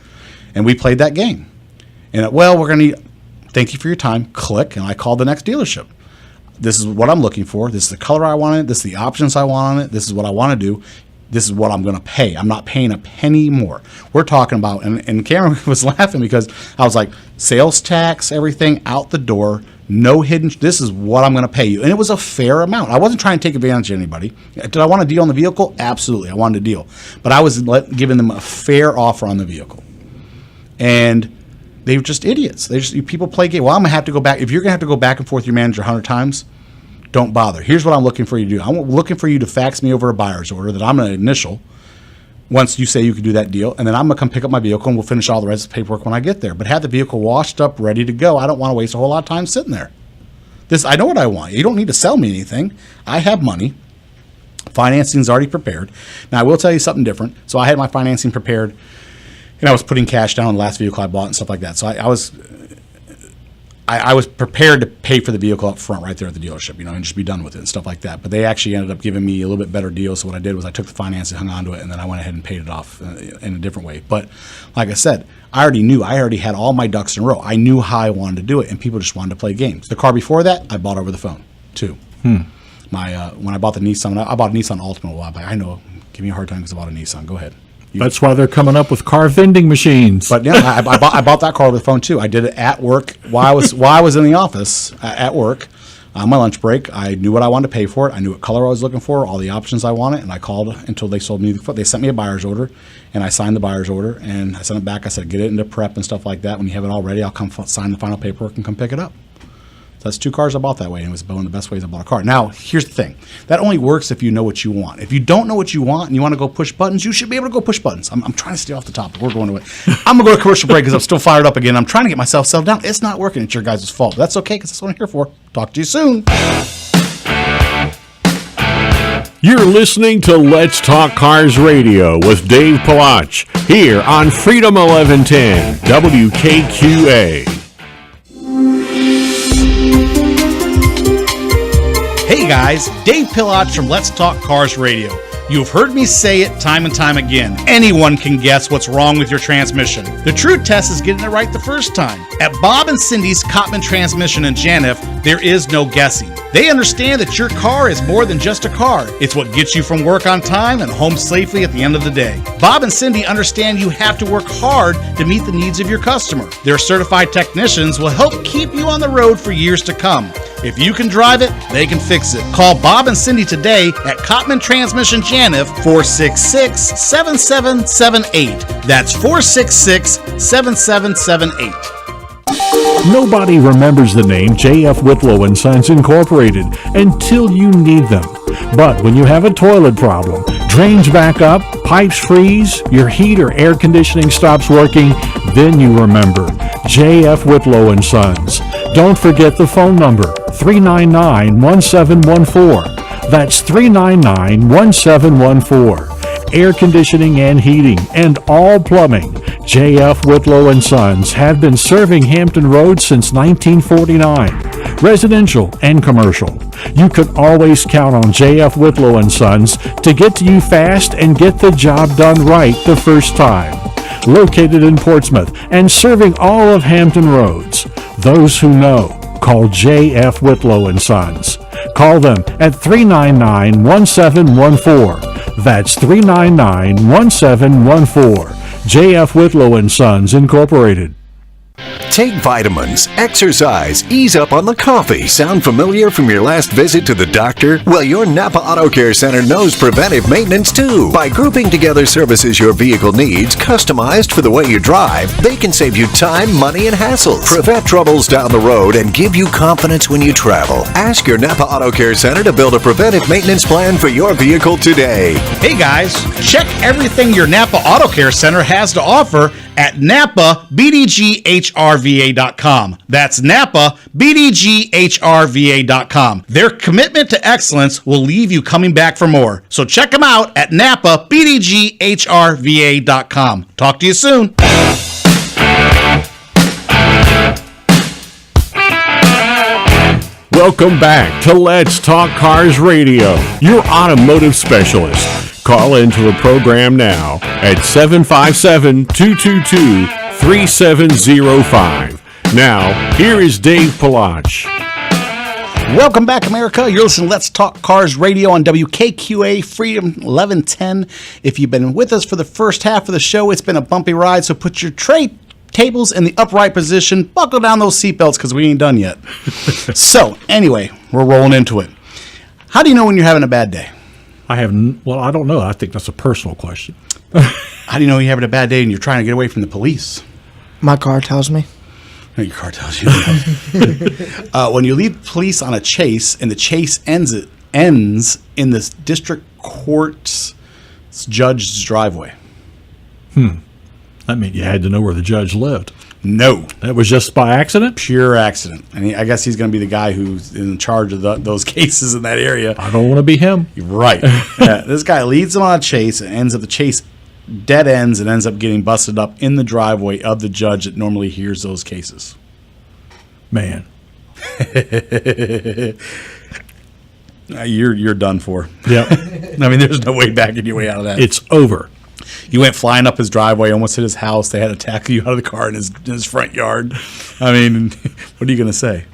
And we played that game. And we're going to thank you for your time. Click. And I called the next dealership. This is what I'm looking for. This is the color I want on it. This is the options I want on it. This is what I want to do. This is what I'm going to pay. I'm not paying a penny more. We're talking about, and Cameron was laughing because I was like, sales tax, everything out the door, no hidden. This is what I'm going to pay you. And it was a fair amount. I wasn't trying to take advantage of anybody. Did I want a deal on the vehicle? Absolutely. I wanted a deal. But I was giving them a fair offer on the vehicle. And they were just idiots. People play game. Well, I'm going to have to go back. If you're going to have to go back and forth with your manager 100 times, don't bother. Here's what I'm looking for you to do. I'm looking for you to fax me over a buyer's order that I'm going to initial once you say you can do that deal. And then I'm going to come pick up my vehicle and we'll finish all the rest of the paperwork when I get there. But have the vehicle washed up, ready to go. I don't want to waste a whole lot of time sitting there. I know what I want. You don't need to sell me anything. I have money. Financing is already prepared. Now, I will tell you something different. So I had my financing prepared, and I was putting cash down on the last vehicle I bought and stuff like that. So I was prepared to pay for the vehicle up front right there at the dealership, and just be done with it and stuff like that. But they actually ended up giving me a little bit better deal. So what I did was I took the finance and hung on to it, and then I went ahead and paid it off in a different way. But like I said, I already had all my ducks in a row. I knew how I wanted to do it, and people just wanted to play games. The car before that, I bought over the phone too. When I bought the Nissan, I bought a Nissan Altima a while back. I know, Give me a hard time because I bought a Nissan. Go ahead. That's why they're coming up with car vending machines. But yeah, I bought that car with a phone too. I did it at work while I was in the office at work on my lunch break. I knew what I wanted to pay for it. I knew what color I was looking for, all the options I wanted, and I called until they sold me. They sent me a buyer's order, and I signed the buyer's order, and I sent it back. I said, get it into prep and stuff like that. When you have it all ready, I'll come sign the final paperwork and come pick it up. So that's 2 cars I bought that way, and it was one of the best ways I bought a car. Now, here's the thing. That only works if you know what you want. If you don't know what you want and you want to go push buttons, you should be able to go push buttons. I'm trying to stay off the topic. We're going to it. I'm going to go to commercial break because I'm still fired up again. I'm trying to get myself settled down. It's not working. It's your guys' fault. But that's okay because that's what I'm here for. Talk to you soon. You're listening to Let's Talk Cars Radio with Dave Palach here on Freedom 1110 WKQA. Hey guys, Dave Palach from Let's Talk Cars Radio. You've heard me say it time and time again. Anyone can guess what's wrong with your transmission. The true test is getting it right the first time. At Bob and Cindy's Cotman Transmission in Janif, there is no guessing. They understand that your car is more than just a car. It's what gets you from work on time and home safely at the end of the day. Bob and Cindy understand you have to work hard to meet the needs of your customer. Their certified technicians will help keep you on the road for years to come. If you can drive it, they can fix it. Call Bob and Cindy today at Cotman Transmission Janif, 466-7778. That's 466-7778. Nobody remembers the name J.F. Whitlow and Sons Incorporated until you need them. But when you have a toilet problem, drains back up, pipes freeze, your heat or air conditioning stops working, then you remember J.F. Whitlow and Sons. Don't forget the phone number, 399-1714. That's 399-1714. Air conditioning and heating, and all plumbing. J.F. Whitlow and Sons have been serving Hampton Roads since 1949, residential and commercial. You can always count on J.F. Whitlow and Sons to get to you fast and get the job done right the first time. Located in Portsmouth and serving all of Hampton Roads. Those who know, call J.F. Whitlow and Sons. Call them at 399-1714. That's 399-1714. J.F. Whitlow and Sons Incorporated. Take vitamins, exercise, ease up on the coffee. Sound familiar from your last visit to the doctor? Well, your Napa Auto Care Center knows preventive maintenance too. By grouping together services your vehicle needs, customized for the way you drive, they can save you time, money, and hassles. Prevent troubles down the road and give you confidence when you travel. Ask your Napa Auto Care Center to build a preventive maintenance plan for your vehicle today. Hey guys, check everything your Napa Auto Care Center has to offer at NapaBDGHRVA.com. That's NapaBDGHRVA.com. Their commitment to excellence will leave you coming back for more. So check them out at NapaBDGHRVA.com. Talk to you soon. Welcome back to Let's Talk Cars Radio, your automotive specialist. Call into the program now at 757-222-3705. Now, here is Dave Palach. Welcome back, America. You're listening to Let's Talk Cars Radio on WKQA Freedom 1110. If you've been with us for the first half of the show, it's been a bumpy ride, so put your tray tables in the upright position, buckle down those seatbelts because we ain't done yet. So, anyway, we're rolling into it. How do you know when you're having a bad day? I don't know. I think that's a personal question. How do you know you're having a bad day and you're trying to get away from the police? My car tells me. No, your car tells you. When you leave police on a chase and the chase ends in this district court's judge's driveway. I mean, you had to know where the judge lived. No. That was just by accident? Pure accident. And I guess he's going to be the guy who's in charge of those cases in that area. I don't want to be him. Right. This guy leads them on a chase and ends up the chase dead ends and ends up getting busted up in the driveway of the judge that normally hears those cases. Man. You're done for. Yep. I mean, there's no way backing your way out of that. It's over. You went flying up his driveway, almost hit his house. They had to tackle you out of the car in his front yard. I mean, what are you going to say?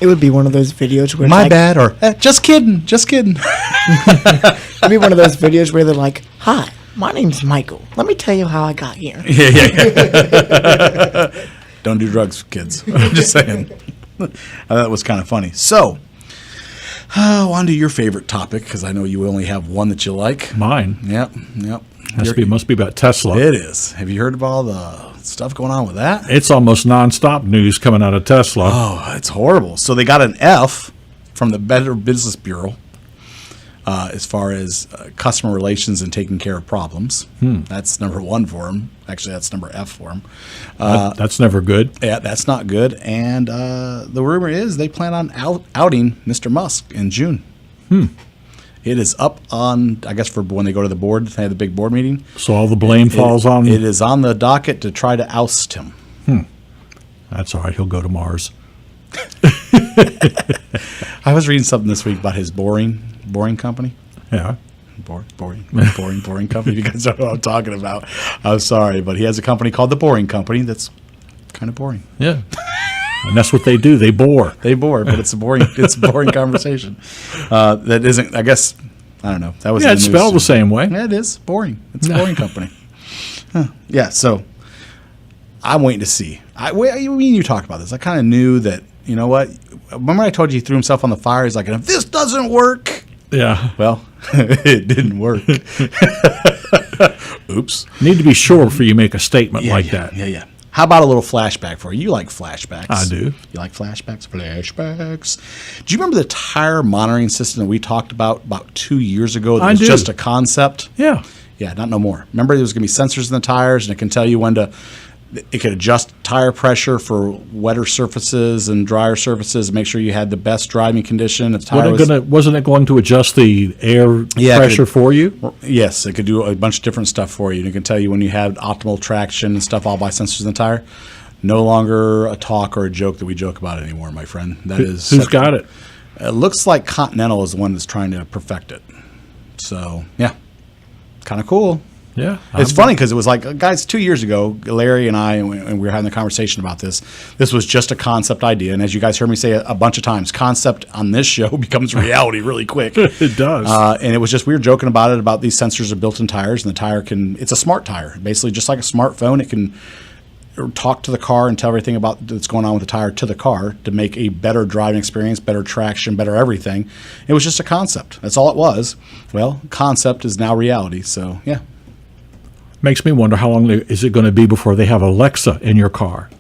It would be one of those videos where My bad, or just kidding, just kidding. It'd be one of those videos where they're like, "Hi, my name's Michael. Let me tell you how I got here." Yeah. Don't do drugs, kids. I'm just saying. That was kind of funny. So, on to your favorite topic, because I know you only have one that you like. Mine. Yep. Must be about Tesla. It is. Have you heard about all the stuff going on with that? It's almost nonstop news coming out of Tesla. Oh, it's horrible. So they got an F from the Better Business Bureau as far as customer relations and taking care of problems. That's number one for them. Actually, that's number F for them. That's never good. Yeah, that's not good. And the rumor is they plan on outing Mr. Musk in June. It is up on, I guess, for when they go to the board, they have the big board meeting. So all the blame falls on... It is on the docket to try to oust him. That's all right. He'll go to Mars. I was reading something this week about his boring company. Yeah. Boring company. You guys don't know what I'm talking about. I'm sorry, but he has a company called The Boring Company that's kind of boring. Yeah. And that's what they do. They bore. They bore, but it's a boring conversation. That isn't, I guess, I don't know. That was It's spelled the same way. Yeah, it is. Boring. It's a boring company. Yeah, so I'm waiting to see. You talked about this. I kind of knew that, you know what? Remember I told you he threw himself on the fire? He's like, if this doesn't work. Yeah. Well, it didn't work. Oops. Need to be sure before you make a statement like that. Yeah. How about a little flashback for you? You like flashbacks. I do. You like flashbacks? Flashbacks. Do you remember the tire monitoring system that we talked about 2 years ago that was just a concept? Yeah. Yeah, not no more. Remember there was going to be sensors in the tires and it can tell you when to it could adjust tire pressure for wetter surfaces and drier surfaces and make sure you had the best driving condition. The tire wasn't it going to adjust the air pressure for you? Yes, it could do a bunch of different stuff for you. And it can tell you when you had optimal traction and stuff all by sensors in the tire. No longer a talk or a joke that we joke about anymore, my friend. Who's got it? It looks like Continental is the one that's trying to perfect it. So, yeah, kind of cool. Yeah. It's funny because it was like, guys, 2 years ago, Larry and I, and we were having a conversation about this. This was just a concept idea. And as you guys heard me say a bunch of times, concept on this show becomes reality really quick. It does. And it was just, we were joking about it, about these sensors are built in tires, and the tire it's a smart tire. Basically, just like a smartphone, it can talk to the car and tell everything about that's going on with the tire to the car to make a better driving experience, better traction, better everything. It was just a concept. That's all it was. Well, concept is now reality. So, yeah. Makes me wonder how long is it going to be before they have Alexa in your car?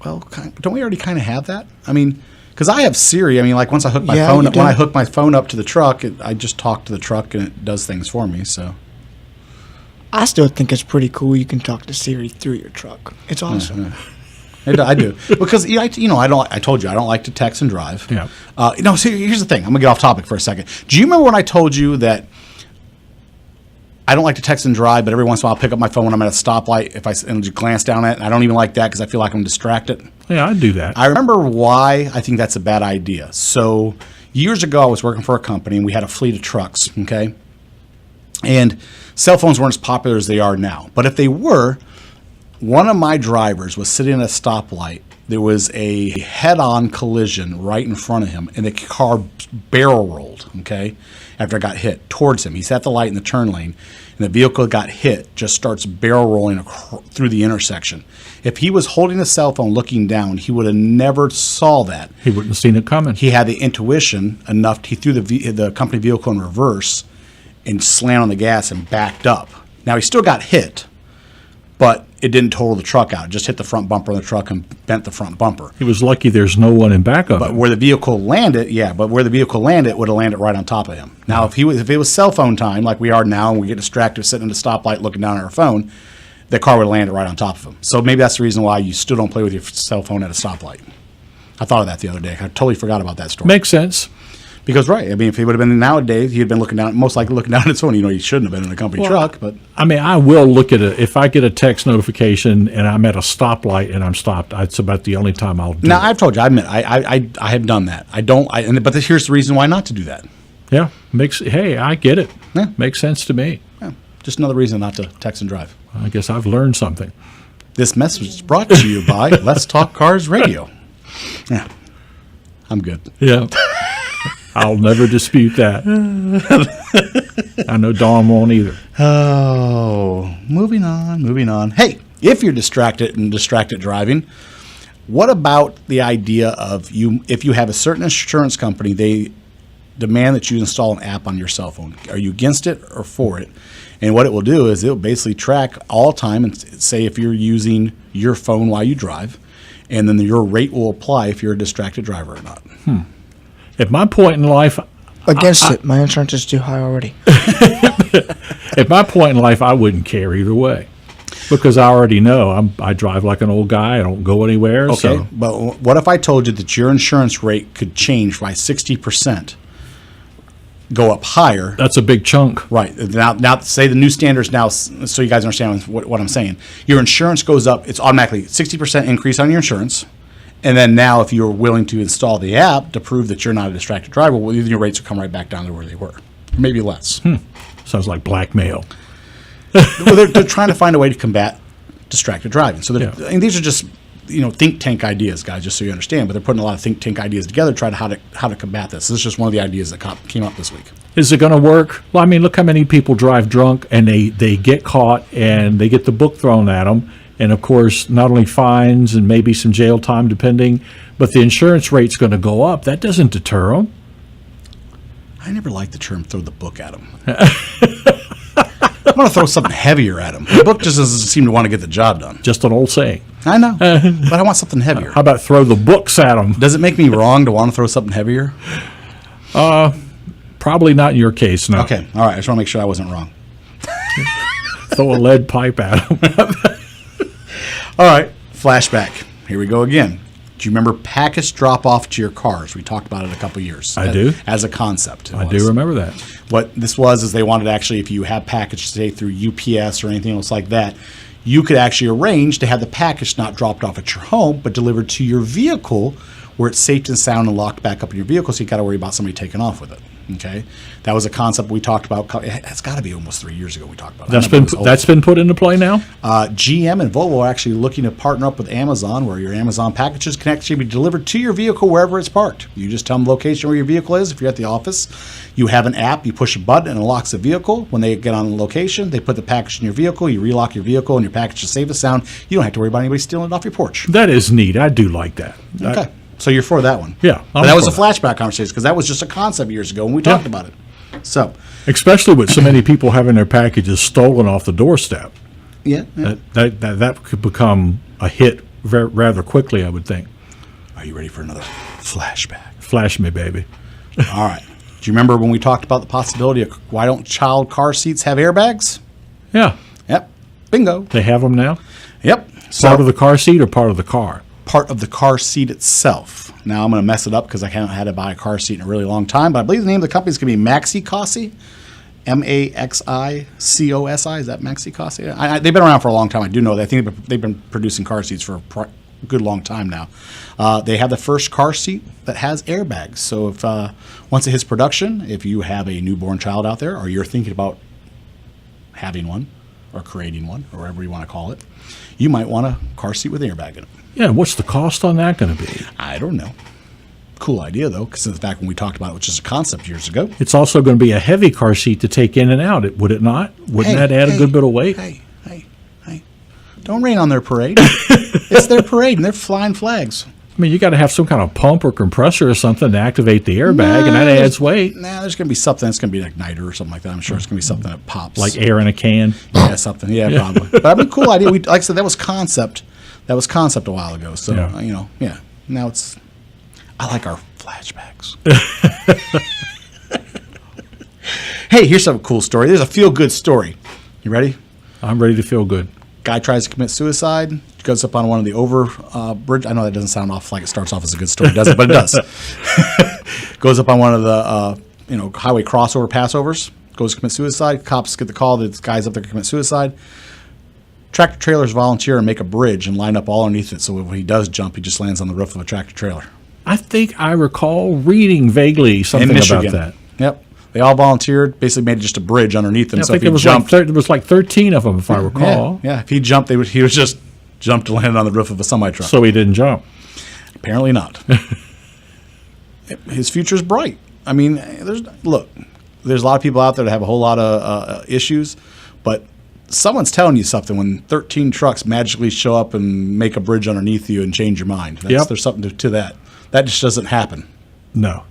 Well, don't we already kind of have that? I mean, because I have Siri. I mean, like once I hook my phone, when I hook my phone up to the truck, I just talk to the truck and it does things for me. So, I still think it's pretty cool. You can talk to Siri through your truck. It's awesome. I do because I told you I don't like to text and drive. Yeah. So here's the thing. I'm gonna get off topic for a second. Do you remember when I told you that I don't like to text and drive, but every once in a while I'll pick up my phone when I'm at a stoplight and just glance down at it. And I don't even like that because I feel like I'm distracted. Yeah, I do that. I remember why I think that's a bad idea. So years ago I was working for a company and we had a fleet of trucks, okay? And cell phones weren't as popular as they are now. But if they were, one of my drivers was sitting at a stoplight. There was a head-on collision right in front of him, and the car barrel rolled, okay, after it got hit towards him. He's at the light in the turn lane, and the vehicle got hit, just starts barrel rolling through the intersection. If he was holding a cell phone looking down, he would have never saw that. He wouldn't have seen it coming. He had the intuition enough. He threw the company vehicle in reverse and slammed on the gas and backed up. Now, he still got hit, but it didn't total the truck out. It just hit the front bumper of the truck and bent the front bumper. He was lucky there's no one in back of him. But where the vehicle landed, it would have landed right on top of him. Now, if it was cell phone time, like we are now, and we get distracted sitting at a stoplight looking down at our phone, the car would have landed right on top of him. So maybe that's the reason why you still don't play with your cell phone at a stoplight. I thought of that the other day. I totally forgot about that story. Makes sense. Because, right, I mean, if he would have been nowadays, he'd been most likely looking down at his phone. He shouldn't have been in a company truck. But I mean, I will look at it. If I get a text notification and I'm at a stoplight and I'm stopped, it's about the only time I'll do it. Now, I've told you, I admit, I have done that. But here's the reason why not to do that. Yeah, hey, I get it. Yeah. Makes sense to me. Yeah, just another reason not to text and drive. I guess I've learned something. This message is brought to you by Let's Talk Cars Radio. Yeah. I'm good. Yeah. I'll never dispute that. I know Dawn won't either. Oh, moving on. Hey, if you're distracted driving, what about the idea of if you have a certain insurance company, they demand that you install an app on your cell phone. Are you against it or for it? And what it will do is it'll basically track all time and say if you're using your phone while you drive, and then your rate will apply if you're a distracted driver or not. At my point in life, Against it. My insurance is too high already. at my point in life, I wouldn't care either way, because I already know I drive like an old guy. I don't go anywhere. Okay, So but what if I told you that your insurance rate could change by 60%, go up higher? that's a big chunk. Right. Now, say the new standards now, so you guys understand what I'm saying. Your insurance goes up. It's automatically 60% increase on your insurance. And then now if you're willing to install the app to prove that you're not a distracted driver, well, your rates will come right back down to where they were, maybe less. Sounds like blackmail. Well, they're trying to find a way to combat distracted driving. So and these are just think tank ideas, guys, just so you understand. But they're putting a lot of think tank ideas together to try to how to combat this. This is just one of the ideas that came up this week. Is it going to work? Well, I mean, look how many people drive drunk and they get caught and they get the book thrown at them. And, of course, not only fines and maybe some jail time depending, but the insurance rate's going to go up. That doesn't deter them. I never liked the term throw the book at them. I want to throw something heavier at them. The book just doesn't seem to want to get the job done. Just an old saying. I know, but I want something heavier. How about throw the books at them? Does it make me wrong to want to throw something heavier? Probably not in your case, no. Okay, all right. I just want to make sure I wasn't wrong. Throw a lead pipe at them. All right, flashback. Here we go again. Do you remember package drop-off to your cars? We talked about it a couple years. I do. As a concept. I do remember that. What this was is they wanted actually, if you have package, say, through UPS or anything else like that, you could actually arrange to have the package not dropped off at your home, but delivered to your vehicle where it's safe and sound and locked back up in your vehicle, so you got to worry about somebody taking off with it. Okay, that was a concept we talked about. It's got to be almost 3 years ago we talked about it. That's been put into play now? GM and Volvo are actually looking to partner up with Amazon, where your Amazon packages can actually be delivered to your vehicle wherever it's parked. You just tell them the location where your vehicle is. If you're at the office, you have an app, you push a button and it locks the vehicle. When they get on the location, they put the package in your vehicle, you relock your vehicle, and your package is safe and sound. You don't have to worry about anybody stealing it off your porch. That is neat. I do like that. Okay. So you're for that one? Yeah. But that was a flashback conversation because that was just a concept years ago when we talked about it. So, especially with so many people having their packages stolen off the doorstep. yeah. That could become a hit rather quickly, I would think. Are you ready for another flashback? Flash me, baby. All right. Do you remember when we talked about the possibility of why don't child car seats have airbags? Yeah. Yep. Bingo. They have them now? Yep. Part of the car seat or part of the car? Part of the car seat itself. Now I'm going to mess it up because I haven't had to buy a car seat in a really long time, but I believe the name of the company is going to be Maxi-Cosi. Maxi-Cosi. Is that Maxi-Cosi? They've been around for a long time. I do know that. I think they've been producing car seats for a good long time now. They have the first car seat that has airbags. So if once it hits production, if you have a newborn child out there or you're thinking about having one or creating one or whatever you want to call it, you might want a car seat with an airbag in it. Yeah, what's the cost on that going to be? I don't know. Cool idea, though, because in fact, when we talked about it, which is a concept years ago. It's also going to be a heavy car seat to take in and out, would it not? Wouldn't that add a good bit of weight? Hey. Don't rain on their parade. It's their parade, and they're flying flags. I mean, you got to have some kind of pump or compressor or something to activate the airbag, and that adds weight. There's going to be something that's going to be an igniter or something like that. I'm sure it's going to be something that pops. Like air in a can? Yeah, something. Yeah, probably. But I mean, cool idea. Like I said, that was concept. That was concept a while ago. So, yeah. Now it's, I like our flashbacks. Hey, here's some cool story. There's a feel-good story. You ready? I'm ready to feel good. Guy tries to commit suicide, goes up on one of the bridge. I know that doesn't sound off like it starts off as a good story, does it? But it does. Goes up on one of the, highway crossover passovers, goes to commit suicide. Cops get the call that this guy's up there to commit suicide. Tractor trailers volunteer and make a bridge and line up all underneath it. So when he does jump, he just lands on the roof of a tractor trailer. I think I recall reading vaguely something about that. Yep. They all volunteered, basically made just a bridge underneath them. Yeah, so I if think he jumped, there was like 13 of them, if I recall. Yeah. If he jumped, he was just jumped to land on the roof of a semi truck. So he didn't jump. Apparently not. his future's bright. I mean, there's a lot of people out there that have a whole lot of issues, but someone's telling you something when 13 trucks magically show up and make a bridge underneath you and change your mind. There's something to that. That just doesn't happen. No,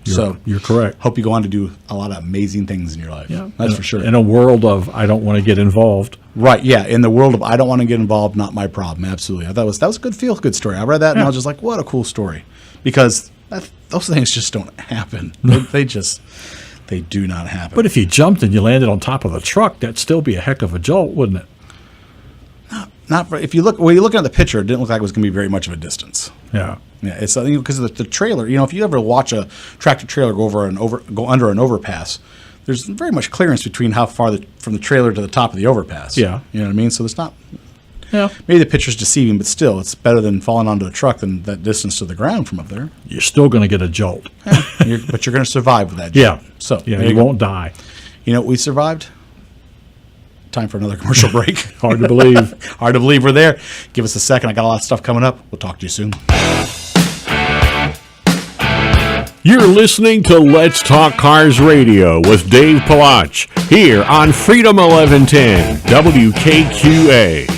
you're correct. Hope you go on to do a lot of amazing things in your life. Yeah, that's for sure. In a world of I don't want to get involved. Right, yeah. In the world of I don't want to get involved, not my problem. Absolutely. I thought that was a good feel-good story. I read that and I was just like, what a cool story. Because those things just don't happen. They do not happen. But if you jumped and you landed on top of the truck, that'd still be a heck of a jolt, wouldn't it? If you look when you're looking at the picture, it didn't look like it was going to be very much of a distance. Yeah. Yeah, it's because of the trailer. If you ever watch a tractor trailer go under an overpass, there's very much clearance between how far from the trailer to the top of the overpass. Yeah, you know what I mean. So it's not. Yeah. Maybe the picture's deceiving, but still, it's better than falling onto a truck than that distance to the ground from up there. You're still going to get a jolt. But you're going to survive with that jolt. Yeah. So you won't die. You know what we survived? Time for another commercial break. Hard to believe. Hard to believe we're there. Give us a second. I got a lot of stuff coming up. We'll talk to you soon. You're listening to Let's Talk Cars Radio with Dave Palach here on Freedom 1110 WKQA.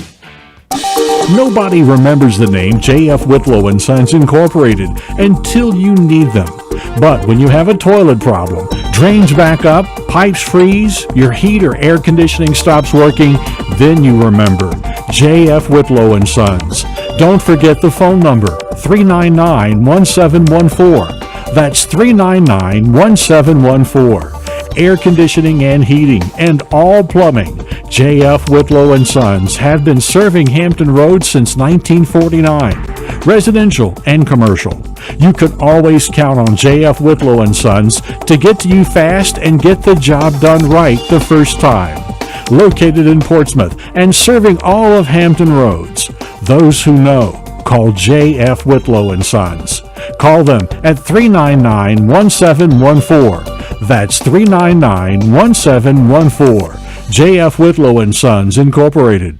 Nobody remembers the name J.F. Whitlow and Sons Incorporated until you need them. But when you have a toilet problem, drains back up, pipes freeze, your heat or air conditioning stops working, then you remember J.F. Whitlow and Sons. Don't forget the phone number, 399-1714. That's 399-1714. Air conditioning and heating and all plumbing. J.F. Whitlow and Sons have been serving Hampton Roads since 1949. Residential and commercial. You can always count on J.F. Whitlow and Sons to get to you fast and get the job done right the first time. Located in Portsmouth and serving all of Hampton Roads. Those who know, call J.F. Whitlow and Sons. Call them at 399-1714. That's 399-1714. J.F. Whitlow and Sons Incorporated.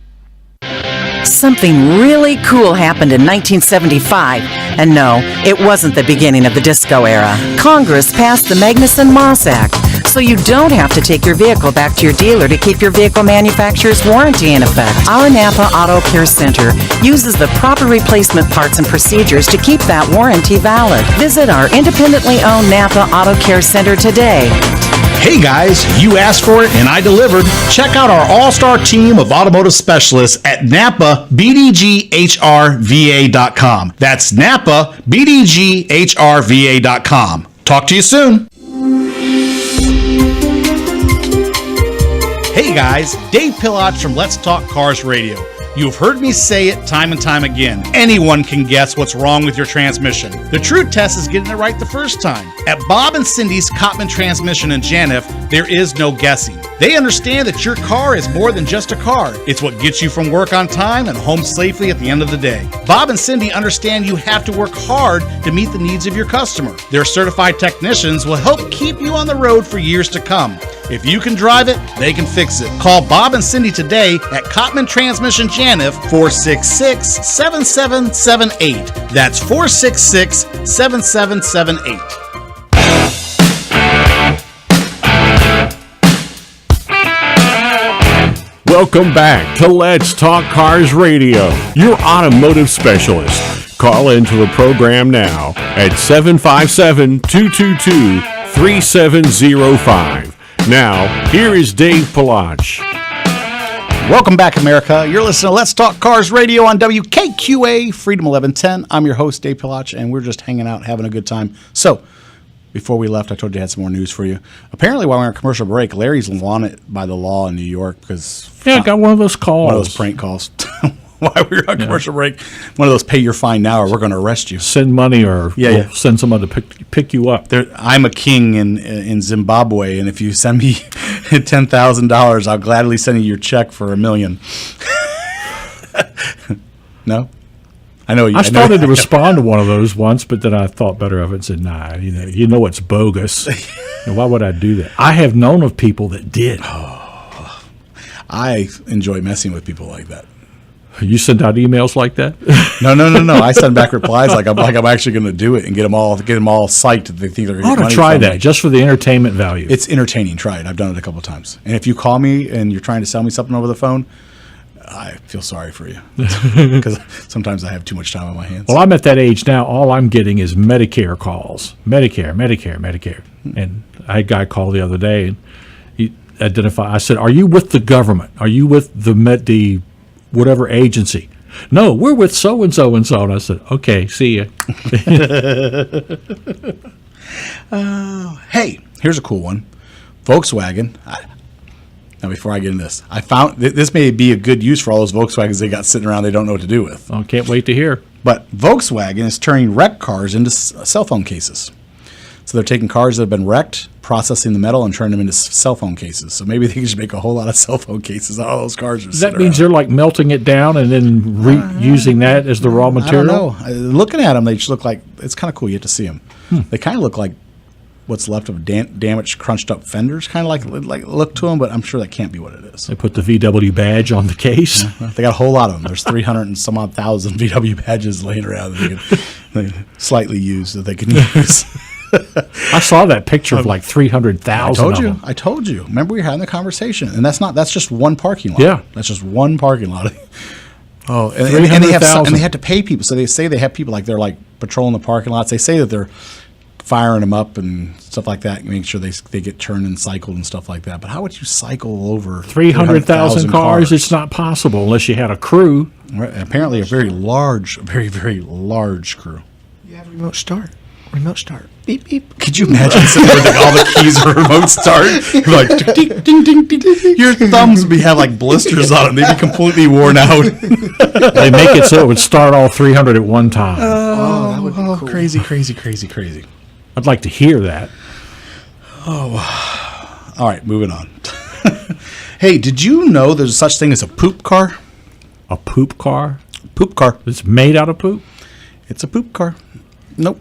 Something really cool happened in 1975. And no, it wasn't the beginning of the disco era. Congress passed the Magnuson-Moss Act, so you don't have to take your vehicle back to your dealer to keep your vehicle manufacturer's warranty in effect. Our Napa Auto Care Center uses the proper replacement parts and procedures to keep that warranty valid. Visit our independently owned Napa Auto Care Center today. Hey guys, you asked for it and I delivered. Check out our all-star team of automotive specialists at NapaBDGHRVA.com. That's NapaBDGHRVA.com. Talk to you soon. Hey guys, Dave Palach from Let's Talk Cars Radio. You've heard me say it time and time again. Anyone can guess what's wrong with your transmission. The true test is getting it right the first time. At Bob and Cindy's Cotman Transmission in Janif, there is no guessing. They understand that your car is more than just a car. It's what gets you from work on time and home safely at the end of the day. Bob and Cindy understand you have to work hard to meet the needs of your customer. Their certified technicians will help keep you on the road for years to come. If you can drive it, they can fix it. Call Bob and Cindy today at Cotman Transmission Janif, 466-7778. That's 466-7778. Welcome back to Let's Talk Cars Radio, your automotive specialist. Call into the program now at 757-222-3705. Now, here is Dave Palach. Welcome back, America. You're listening to Let's Talk Cars Radio on WKQA, Freedom 1110. I'm your host, Dave Palach, and we're just hanging out, having a good time. So, before we left, I told you I had some more news for you. Apparently, while we're on a commercial break, Larry's wanted by the law in New York because... Yeah, I got one of those calls. One of those prank calls. While we were on commercial break, one of those pay your fine now or we're going to arrest you. Send money or we'll send somebody to pick you up. I'm a king in Zimbabwe, and if you send me $10,000, I'll gladly send you your check for $1 million. No? I know. I started to respond to one of those once, but then I thought better of it and said, nah, you know it's bogus. Why would I do that? I have known of people that did. I enjoy messing with people like that. You send out emails like that? No. I send back replies like I'm actually going to do it and get them all psyched that they think they're going to I get ought money to try from that me. just for the entertainment value. It's entertaining. Try it. I've done it a couple of times. And if you call me and you're trying to sell me something over the phone, I feel sorry for you because sometimes I have too much time on my hands. Well, I'm at that age now. All I'm getting is Medicare calls. Medicare. And I had a guy call the other day, and he identified. I said, "Are you with the government? Are you with the whatever agency?" "No, we're with so and so and so." And I said, "Okay, see ya." Hey, here's a cool one. Volkswagen. Now, before I get into this, I found this may be a good use for all those Volkswagens they got sitting around they don't know what to do with. I can't wait to hear. But Volkswagen is turning wrecked cars into cell phone cases. So they're taking cars that have been wrecked, processing the metal, and turning them into cell phone cases. So maybe they should make a whole lot of cell phone cases out of those cars. That means they're like melting it down and then reusing that as the raw material? I don't know. Looking at them, they just look like, it's kind of cool. You have to see them. They kind of look like what's left of damaged, crunched up fenders, kind of like look to them, but I'm sure that can't be what it is. They put the VW badge on the case. They got a whole lot of them. There's 300 and some odd thousand VW badges laying around that they can slightly use that they can use. I saw that picture of like 300,000 of them. I told you. Remember we were having the conversation, and that's just one parking lot. Yeah. That's just one parking lot. Oh, and they have to pay people. So they say they have people like they're like patrolling the parking lots. They say that they're firing them up and stuff like that, making sure they get turned and cycled and stuff like that. But how would you cycle over 300,000 cars? It's not possible unless you had a crew. Right. Apparently a very, very large crew. You have remote start. Beep, beep. Could you imagine sitting there with all the keys are remote start? You're like, ding, ding, ding, ding, ding. Your thumbs would have like blisters on them. They'd be completely worn out. They make it so it would start all 300 at one time. That would be cool. Crazy. I'd like to hear that. Oh, all right, moving on. Hey, did you know there's such thing as a poop car? A poop car? Poop car. It's made out of poop? It's a poop car. Nope.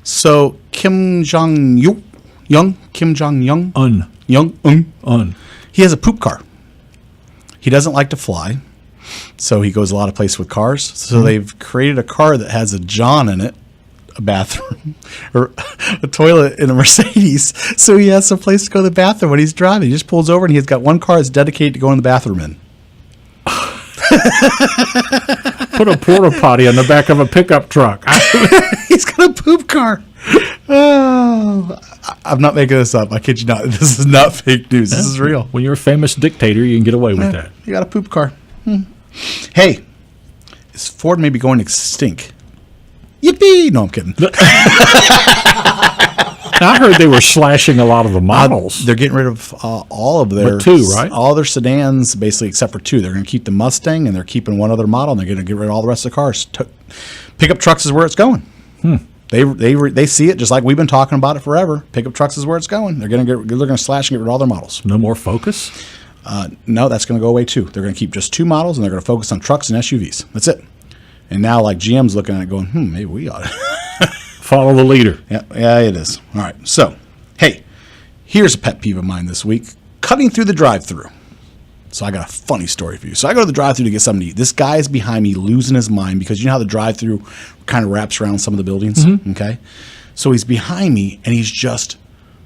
So Kim Jong-un, he has a poop car. He doesn't like to fly, so he goes a lot of places with cars. So they've created a car that has a John in it, a bathroom, or a toilet in a Mercedes. So he has some place to go to the bathroom when he's driving. He just pulls over and he's got one car that's dedicated to going to the bathroom in. Put a porta potty on the back of a pickup truck. He's got a poop car. Oh, I'm not making this up. I kid you not. This is not fake news. This is real. When you're a famous dictator, you can get away with that. You got a poop car. Hey, is Ford maybe going extinct? Yippee! No, I'm kidding. I heard they were slashing a lot of the models. They're getting rid of all of their two, right? All their sedans, basically, except for two. They're going to keep the Mustang, and they're keeping one other model, and they're going to get rid of all the rest of the cars. Pickup trucks is where it's going. They see it just like we've been talking about it forever. Pickup trucks is where it's going. They're going to slash and get rid of all their models. No more Focus? No, that's going to go away too. They're going to keep just two models, and they're going to focus on trucks and SUVs. That's it. And now, like GM's looking at it, going, maybe we ought to follow the leader. Yeah, it is. All right. So, hey, here's a pet peeve of mine this week: cutting through the drive-thru. So I got a funny story for you. So I go to the drive-thru to get something to eat. This guy is behind me losing his mind because you know how the drive-thru kind of wraps around some of the buildings? Okay. So he's behind me, and he's just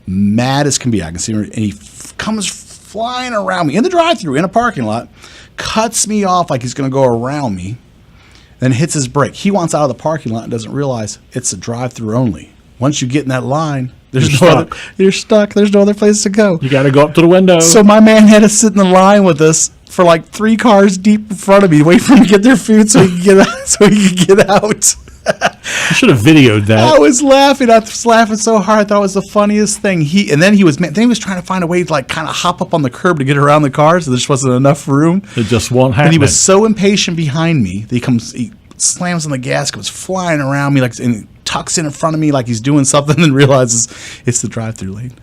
mad as can be. I can see him, and he comes flying around me in the drive-thru in a parking lot, cuts me off like he's going to go around me, then hits his brake. He wants out of the parking lot and doesn't realize it's a drive-thru only. Once you get in that line, you're stuck. There's no other place to go. You got to go up to the window. So my man had to sit in the line with us for like 3 cars deep in front of me, wait for him to get their food so he could get out. You should have videoed that. I was laughing. I was laughing so hard. I thought it was the funniest thing. He was trying to find a way to like kind of hop up on the curb to get around the car, so there just wasn't enough room. It just won't happen. And he was so impatient behind me that he slams on the gas, goes flying around me and tucks in front of me like he's doing something, and realizes it's the drive-thru lane.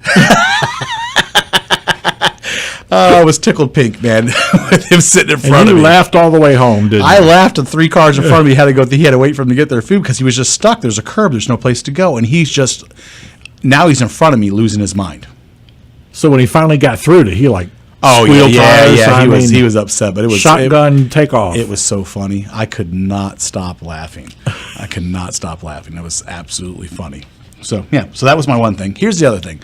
I was tickled pink, man, with him sitting in front of me. You laughed all the way home, didn't you? I laughed, and 3 cars in front of me had to wait for him to get their food because he was just stuck. There's a curb. There's no place to go. And now he's in front of me losing his mind. So when he finally got through, did he Oh squeal tires. He was upset, but it was shotgun takeoff. It was so funny. I could not stop laughing. That was absolutely funny. So so that was my one thing. Here's the other thing.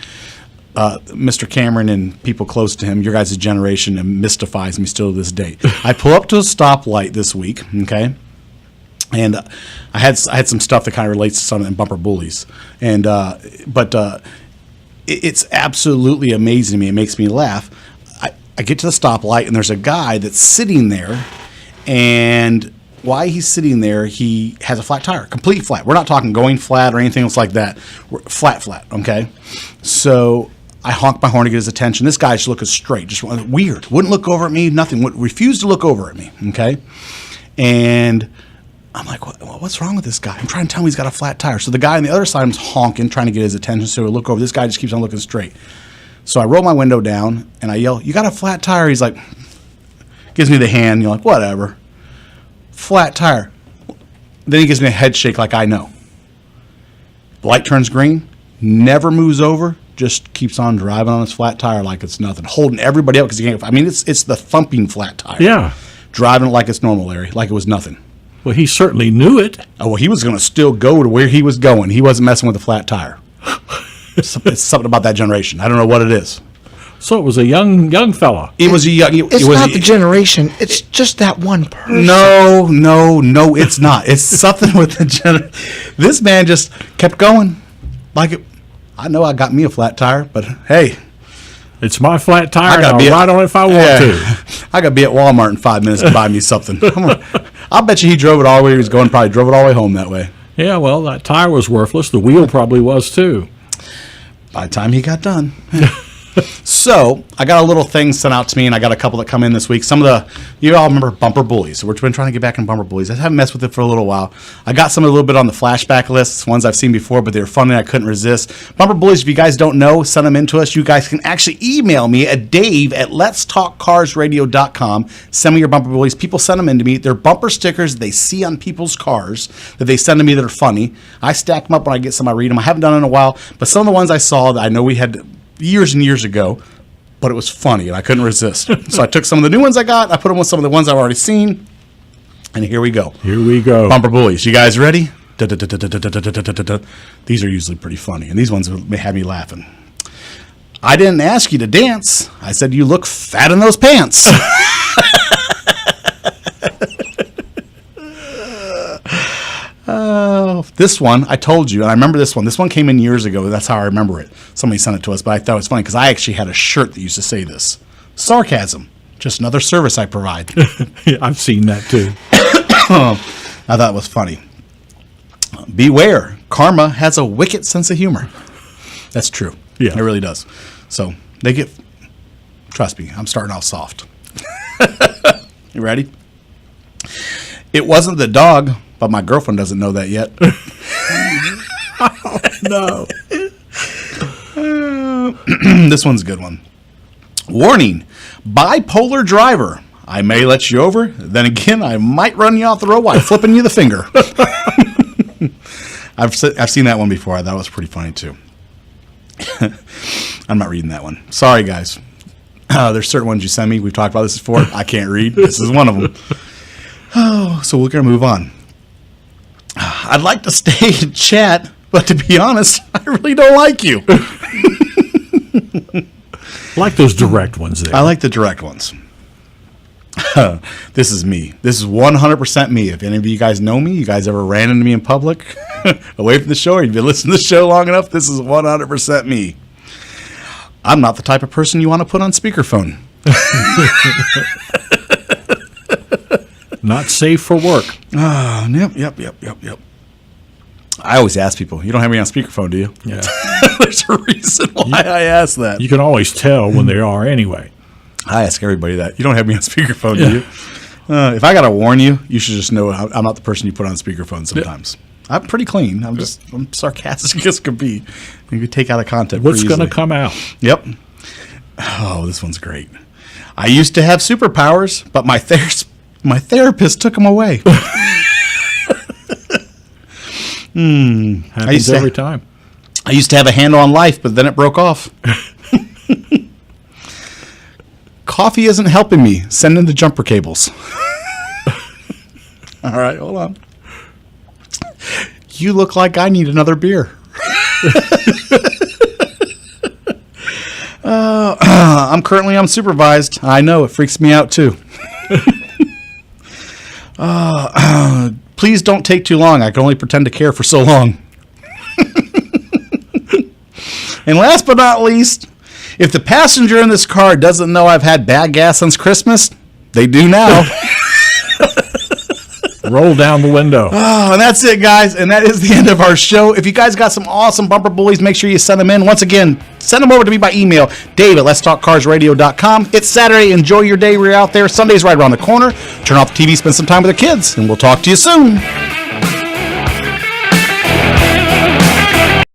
Mr. Cameron and people close to him, your guys' generation, mystifies me still to this day. I pull up to a stoplight this week, okay, and I had some stuff that kind of relates to some of them bumper bullies, and it's absolutely amazing to me. It makes me laugh. I get to the stoplight, and there's a guy that's sitting there, and while he's sitting there, he has a flat tire, complete flat. We're not talking going flat or anything else like that. We're flat, okay? So I honk my horn to get his attention. This guy's looking straight, just weird. Wouldn't look over at me, nothing. Refused to look over at me, okay? And I'm like, what's wrong with this guy? I'm trying to tell him he's got a flat tire. So the guy on the other side is honking, trying to get his attention. So we look over. This guy just keeps on looking straight. So I roll my window down, and I yell, "You got a flat tire?" He's like, gives me the hand. You're like, whatever. Flat tire. Then he gives me a head shake like I know. The light turns green, never moves over, just keeps on driving on his flat tire like it's nothing, holding everybody up because he can't. I mean, it's the thumping flat tire. Yeah. Driving it like it's normal, Larry, like it was nothing. Well, he certainly knew it. Oh, well, he was going to still go to where he was going. He wasn't messing with the flat tire. It's something about that generation. I don't know what it is. So it was a young fella. It was a young. It's not the generation. It's just that one person. No, it's not. It's something with the generation. This man just kept going. Like it. I know I got me a flat tire, but hey. It's my flat tire, and I'll ride on it if I want to. I got to be at Walmart in 5 minutes to buy me something. I'll bet you he drove it all the way he was going, probably drove it all the way home that way. Yeah, well, that tire was worthless. The wheel probably was, too. By the time he got done. So I got a little thing sent out to me, and I got a couple that come in this week. Some of you all remember bumper bullies. So we've been trying to get back in bumper bullies. I haven't messed with it for a little while. I got some a little bit on the flashback lists, ones I've seen before, but they were fun and I couldn't resist. Bumper bullies, if you guys don't know, send them in to us. You guys can actually email me at dave@letstalkcarsradio.com. Send me your bumper bullies. People send them in to me. They're bumper stickers they see on people's cars that they send to me that are funny. I stack them up when I get some. I read them. I haven't done it in a while, but some of the ones I saw that I know we had years and years ago, but it was funny and I couldn't resist. So I took some of the new ones I got, I put them with some of the ones I've already seen, and here we go. Bumper bullies. You guys ready? These are usually pretty funny, and these ones may have me laughing. I didn't ask you to dance. I said you look fat in those pants. This one, I told you, and I remember this one. This one came in years ago. That's how I remember it. Somebody sent it to us, but I thought it was funny because I actually had a shirt that used to say this. Sarcasm. Just another service I provide. Yeah, I've seen that too. I thought it was funny. Beware. Karma has a wicked sense of humor. That's true. Yeah. It really does. So trust me, I'm starting off soft. You ready? It wasn't the dog, but my girlfriend doesn't know that yet. No. This one's a good one. Warning, bipolar driver. I may let you over. Then again, I might run you off the road while flipping you the finger. I've seen that one before. I thought it was pretty funny, too. I'm not reading that one. Sorry, guys. There's certain ones you send me. We've talked about this before. I can't read. This is one of them. Oh, so we're going to move on. I'd like to stay and chat, but to be honest, I really don't like you. Like those direct ones there. I like the direct ones. This is me. This is 100% me. If any of you guys know me, you guys ever ran into me in public, away from the show, or you've been listening to the show long enough, this is 100% me. I'm not the type of person you want to put on speakerphone. Not safe for work. Yep. I always ask people, you don't have me on speakerphone, do you? Yeah. There's a reason why I ask that. You can always tell when they are anyway. I ask everybody that. You don't have me on speakerphone, do you? If I got to warn you, you should just know I'm not the person you put on speakerphone sometimes. Yeah. I'm pretty clean. I'm sarcastic as could be. You could take out of context. What's going to come out? Yep. Oh, this one's great. I used to have superpowers, but my therapist took them away. Happens every time. I used to have a handle on life, but then it broke off. Coffee isn't helping me. Send in the jumper cables. All right, hold on. You look like I need another beer. I'm currently unsupervised. I know, it freaks me out too. Please don't take too long. I can only pretend to care for so long. And last but not least, if the passenger in this car doesn't know I've had bad gas since Christmas, they do now. Roll down the window. Oh, and that's it, guys. And that is the end of our show. If you guys got some awesome bumper bullies, make sure you send them in. Once again, send them over to me by email, dave@letstalkcarsradio.com. It's Saturday. Enjoy your day. We're out there. Sunday's right around the corner. Turn off the TV, spend some time with the kids, and we'll talk to you soon.